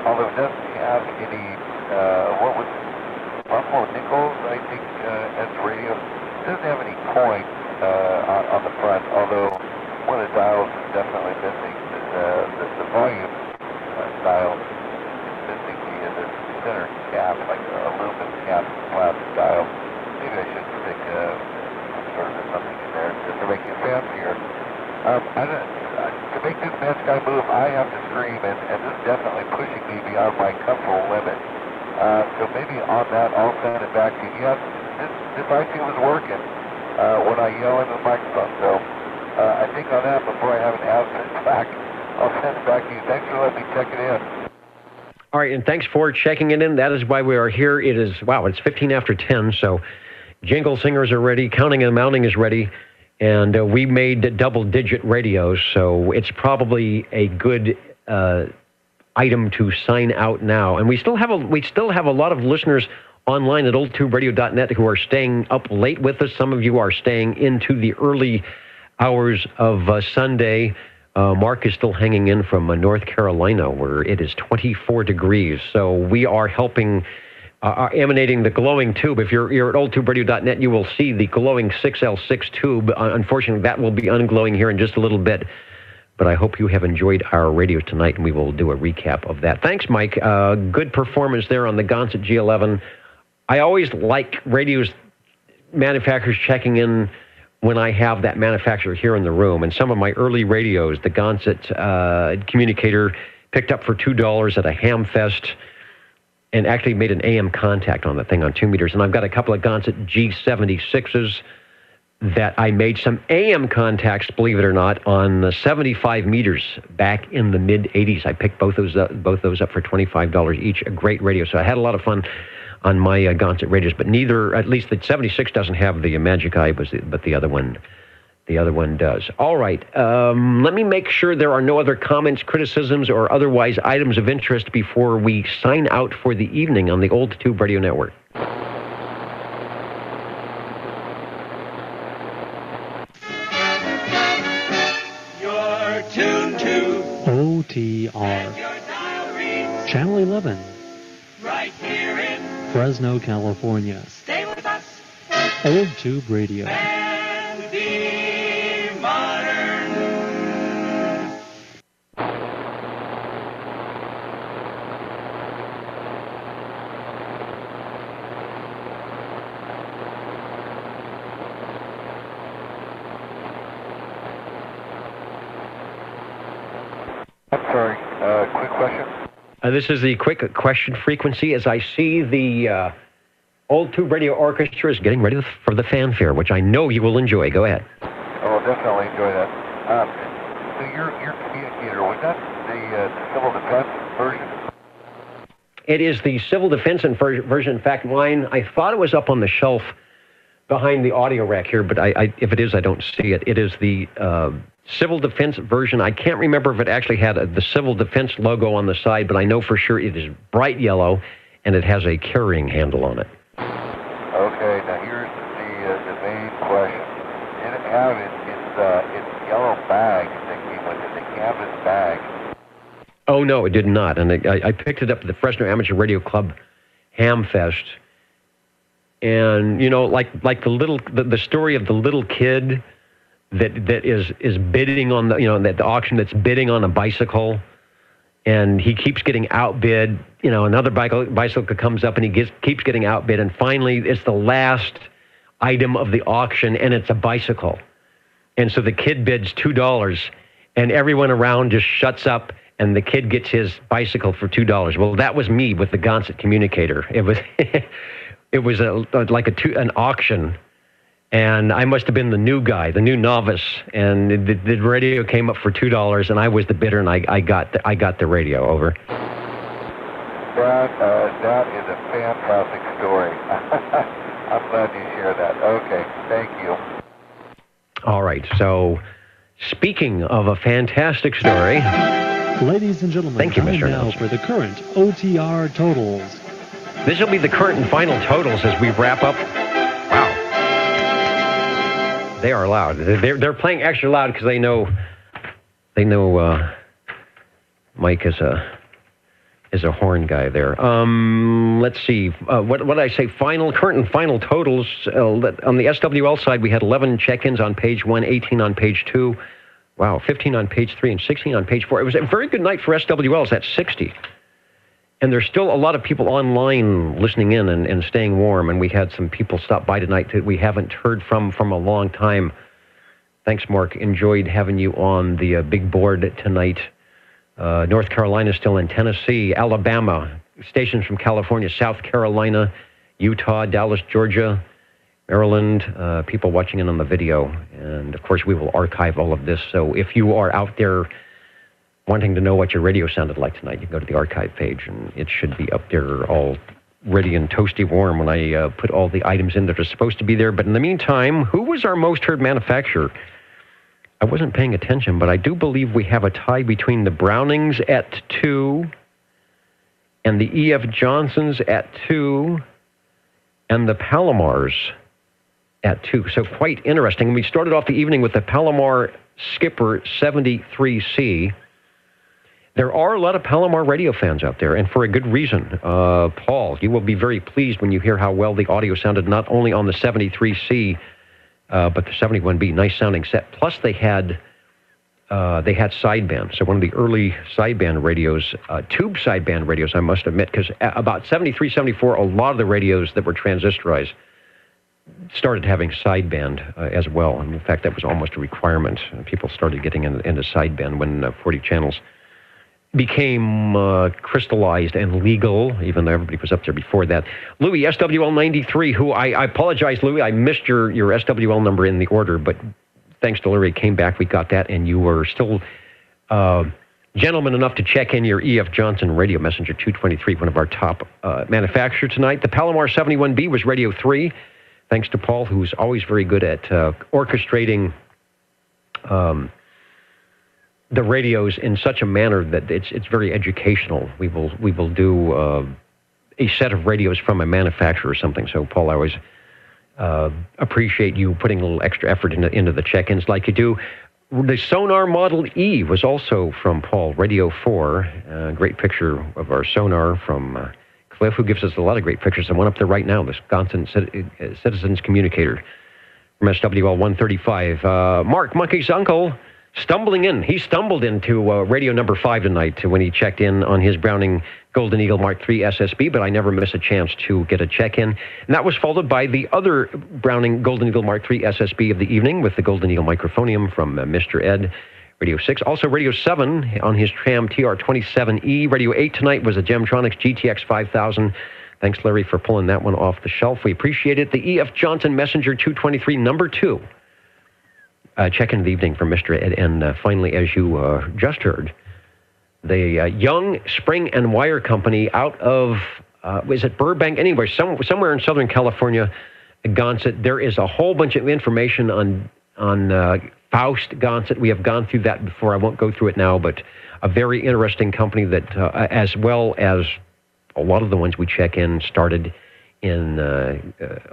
Although it doesn't have any, what was Buffalo Nichols, I think, as radio. It doesn't have any points on the front, although one of the dials is definitely missing. The volume dial is missing the center cap, like an aluminum cap, plastic dial. Maybe I should stick sort of something in there just to make it fancier. To make this bad guy move, I have to scream, and this is definitely pushing me beyond my comfortable limit. So maybe on that, I'll send it back to you. Yes, this IC was working when I yell into the microphone. So I think on that, before I have an absent back, I'll send it back to you. Thanks for letting me check it in. All right, and thanks for checking it in. That is why we are here. It is, wow, it's 15 after 10, so jingle singers are ready, counting and mounting is ready, and we made double-digit radios, so it's probably a good item to sign out now. And we still have a lot of listeners online at oldtuberadio.net who are staying up late with us. Some of you are staying into the early hours of Sunday. Mark is still hanging in from North Carolina, where it is 24 degrees. So we are helping, emanating the glowing tube. If you're at oldtuberadio.net, you will see the glowing 6L6 tube. Unfortunately, that will be unglowing here in just a little bit. But I hope you have enjoyed our radio tonight, and we will do a recap of that. Thanks, Mike. Good performance there on the Gonset G11. I always like radios manufacturers checking in when I have that manufacturer here in the room. And some of my early radios, the Gonset communicator, picked up for $2 at a ham fest and actually made an AM contact on the thing on 2 meters. And I've got a couple of Gonset G76s that I made some AM contacts, believe it or not, on 75 meters back in the mid-'80s. I picked both those up for $25 each, a great radio. So I had a lot of fun on my Gonset radios, but neither, at least the 76 doesn't have the Magic Eye, but the other one does. All right, let me make sure there are no other comments, criticisms, or otherwise items of interest before we sign out for the evening on the Old Tube Radio Network. You're tuned to OTR, Channel 11, right here in Fresno, California. Stay with us Old Tube Radio. and be modern. I'm sorry, quick question. This is the quick question frequency. As I see the Old Tube Radio Orchestra is getting ready for the fanfare, which I know you will enjoy. Go ahead. Oh, definitely enjoy that. So your communicator, was that the civil defense version? It is the civil defense version. In fact, mine, I thought it was up on the shelf behind the audio rack here, but if it is, I don't see it. It is the civil defense version. I can't remember if it actually had the civil defense logo on the side, but I know for sure it is bright yellow, and it has a carrying handle on it. Okay, now here's the main question. Did it have its yellow bag that came with it, the canvas bag? Oh, no, it did not. And I picked it up at the Fresno Amateur Radio Club Hamfest. And, you know, like the story of the little kid that is bidding on the auction that's bidding on a bicycle, and he keeps getting outbid. You know, another bicycle comes up and he keeps getting outbid, and finally it's the last item of the auction, and it's a bicycle. And so the kid bids $2, and everyone around just shuts up, and the kid gets his bicycle for $2. Well, that was me with the Gonset communicator. It was it was an auction. And I must have been the new guy, the new novice, and the radio came up for $2, and I was the bidder, and I got the radio. Over. That is a fantastic story. I'm glad you shared that. Okay, thank you. All right. So, speaking of a fantastic story, Ladies and gentlemen, Thank you, Mr. time now Announcer. for the current OTR totals. This will be the current and final totals as we wrap up. Wow. They are loud. They're playing extra loud because they know Mike is a horn guy there. Let's see. What did I say? Current and final totals. On the SWL side, we had 11 check-ins on page 1, 18 on page 2. Wow, 15 on page 3 and 16 on page 4. It was a very good night for SWLs. That's 60. And there's still a lot of people online listening in and staying warm. And we had some people stop by tonight that we haven't heard from a long time. Thanks, Mark. Enjoyed having you on the big board tonight. North Carolina still in Tennessee, Alabama, stations from California, South Carolina, Utah, Dallas, Georgia, Maryland, people watching in on the video. And, of course, we will archive all of this. So if you are out there wanting to know what your radio sounded like tonight, you can go to the archive page, and it should be up there all ready and toasty warm when I put all the items in that are supposed to be there. But in the meantime, who was our most heard manufacturer? I wasn't paying attention, but I do believe we have a tie between the Brownings at 2 and the E.F. Johnsons at 2 and the Palomars at 2. So quite interesting. We started off the evening with the Palomar Skipper 73C. There are a lot of Palomar radio fans out there, and for a good reason. Paul, you will be very pleased when you hear how well the audio sounded, not only on the 73C, but the 71B, nice sounding set. Plus they had sideband. So one of the early sideband radios, tube sideband radios, I must admit, because about 73, 74, a lot of the radios that were transistorized started having sideband as well. And in fact, that was almost a requirement. People started getting into sideband when 40 channels became crystallized and legal, even though everybody was up there before that. Louis, SWL 93, who I apologize, Louis, I missed your SWL number in the order, but thanks to Larry, came back, we got that, and you were still gentleman enough to check in your E.F. Johnson Radio Messenger 223, one of our top manufacturers tonight. The Palomar 71B was Radio 3, thanks to Paul, who's always very good at orchestrating the radios in such a manner that it's very educational. We will do a set of radios from a manufacturer or something. So, Paul, I always appreciate you putting a little extra effort into the check-ins like you do. The Sonar Model E was also from Paul, Radio 4. Great picture of our Sonar from Cliff, who gives us a lot of great pictures. And one up there right now, the Wisconsin Citizens Communicator from SWL 135. Mark, Monkey's uncle, stumbling in. He stumbled into radio number 5 tonight when he checked in on his Browning Golden Eagle Mark III SSB, but I never miss a chance to get a check-in. And that was followed by the other Browning Golden Eagle Mark III SSB of the evening with the Golden Eagle microphonium from Mr. Ed, Radio 6. Also Radio 7 on his Tram TR27E. Radio 8 tonight was a Gemtronics GTX 5000. Thanks, Larry, for pulling that one off the shelf. We appreciate it. The E.F. Johnson Messenger 223, number 2. Check-in of the evening from Mr. Ed. And finally, as you just heard, the Young Spring and Wire Company out of, is it Burbank? Anyway, somewhere in Southern California, Gonset. There is a whole bunch of information on Faust Gonset. We have gone through that before. I won't go through it now, but a very interesting company that, as well as a lot of the ones we check in, started in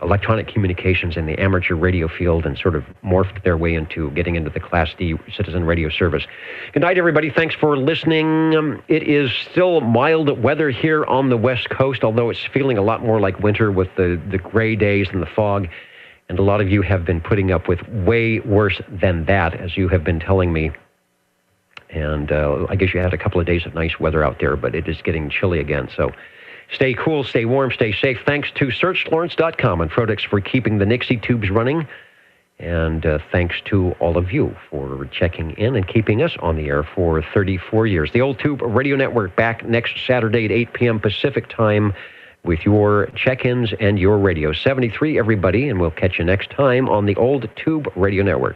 electronic communications in the amateur radio field and sort of morphed their way into getting into the Class D citizen radio service. Good night, everybody. Thanks for listening. It is still mild weather here on the West Coast, although it's feeling a lot more like winter with the gray days and the fog. And a lot of you have been putting up with way worse than that, as you have been telling me. And I guess you had a couple of days of nice weather out there, but it is getting chilly again. So stay cool, stay warm, stay safe. Thanks to SearchLawrence.com and Frodex for keeping the Nixie tubes running. And thanks to all of you for checking in and keeping us on the air for 34 years. The Old Tube Radio Network back next Saturday at 8 p.m. Pacific time with your check-ins and your radio. 73, everybody, and we'll catch you next time on the Old Tube Radio Network.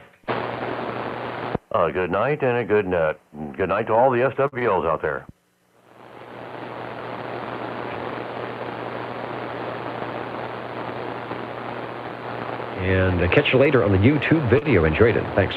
Good night and a good night to all the SWLs out there. And catch you later on the YouTube video. Enjoyed it. Thanks.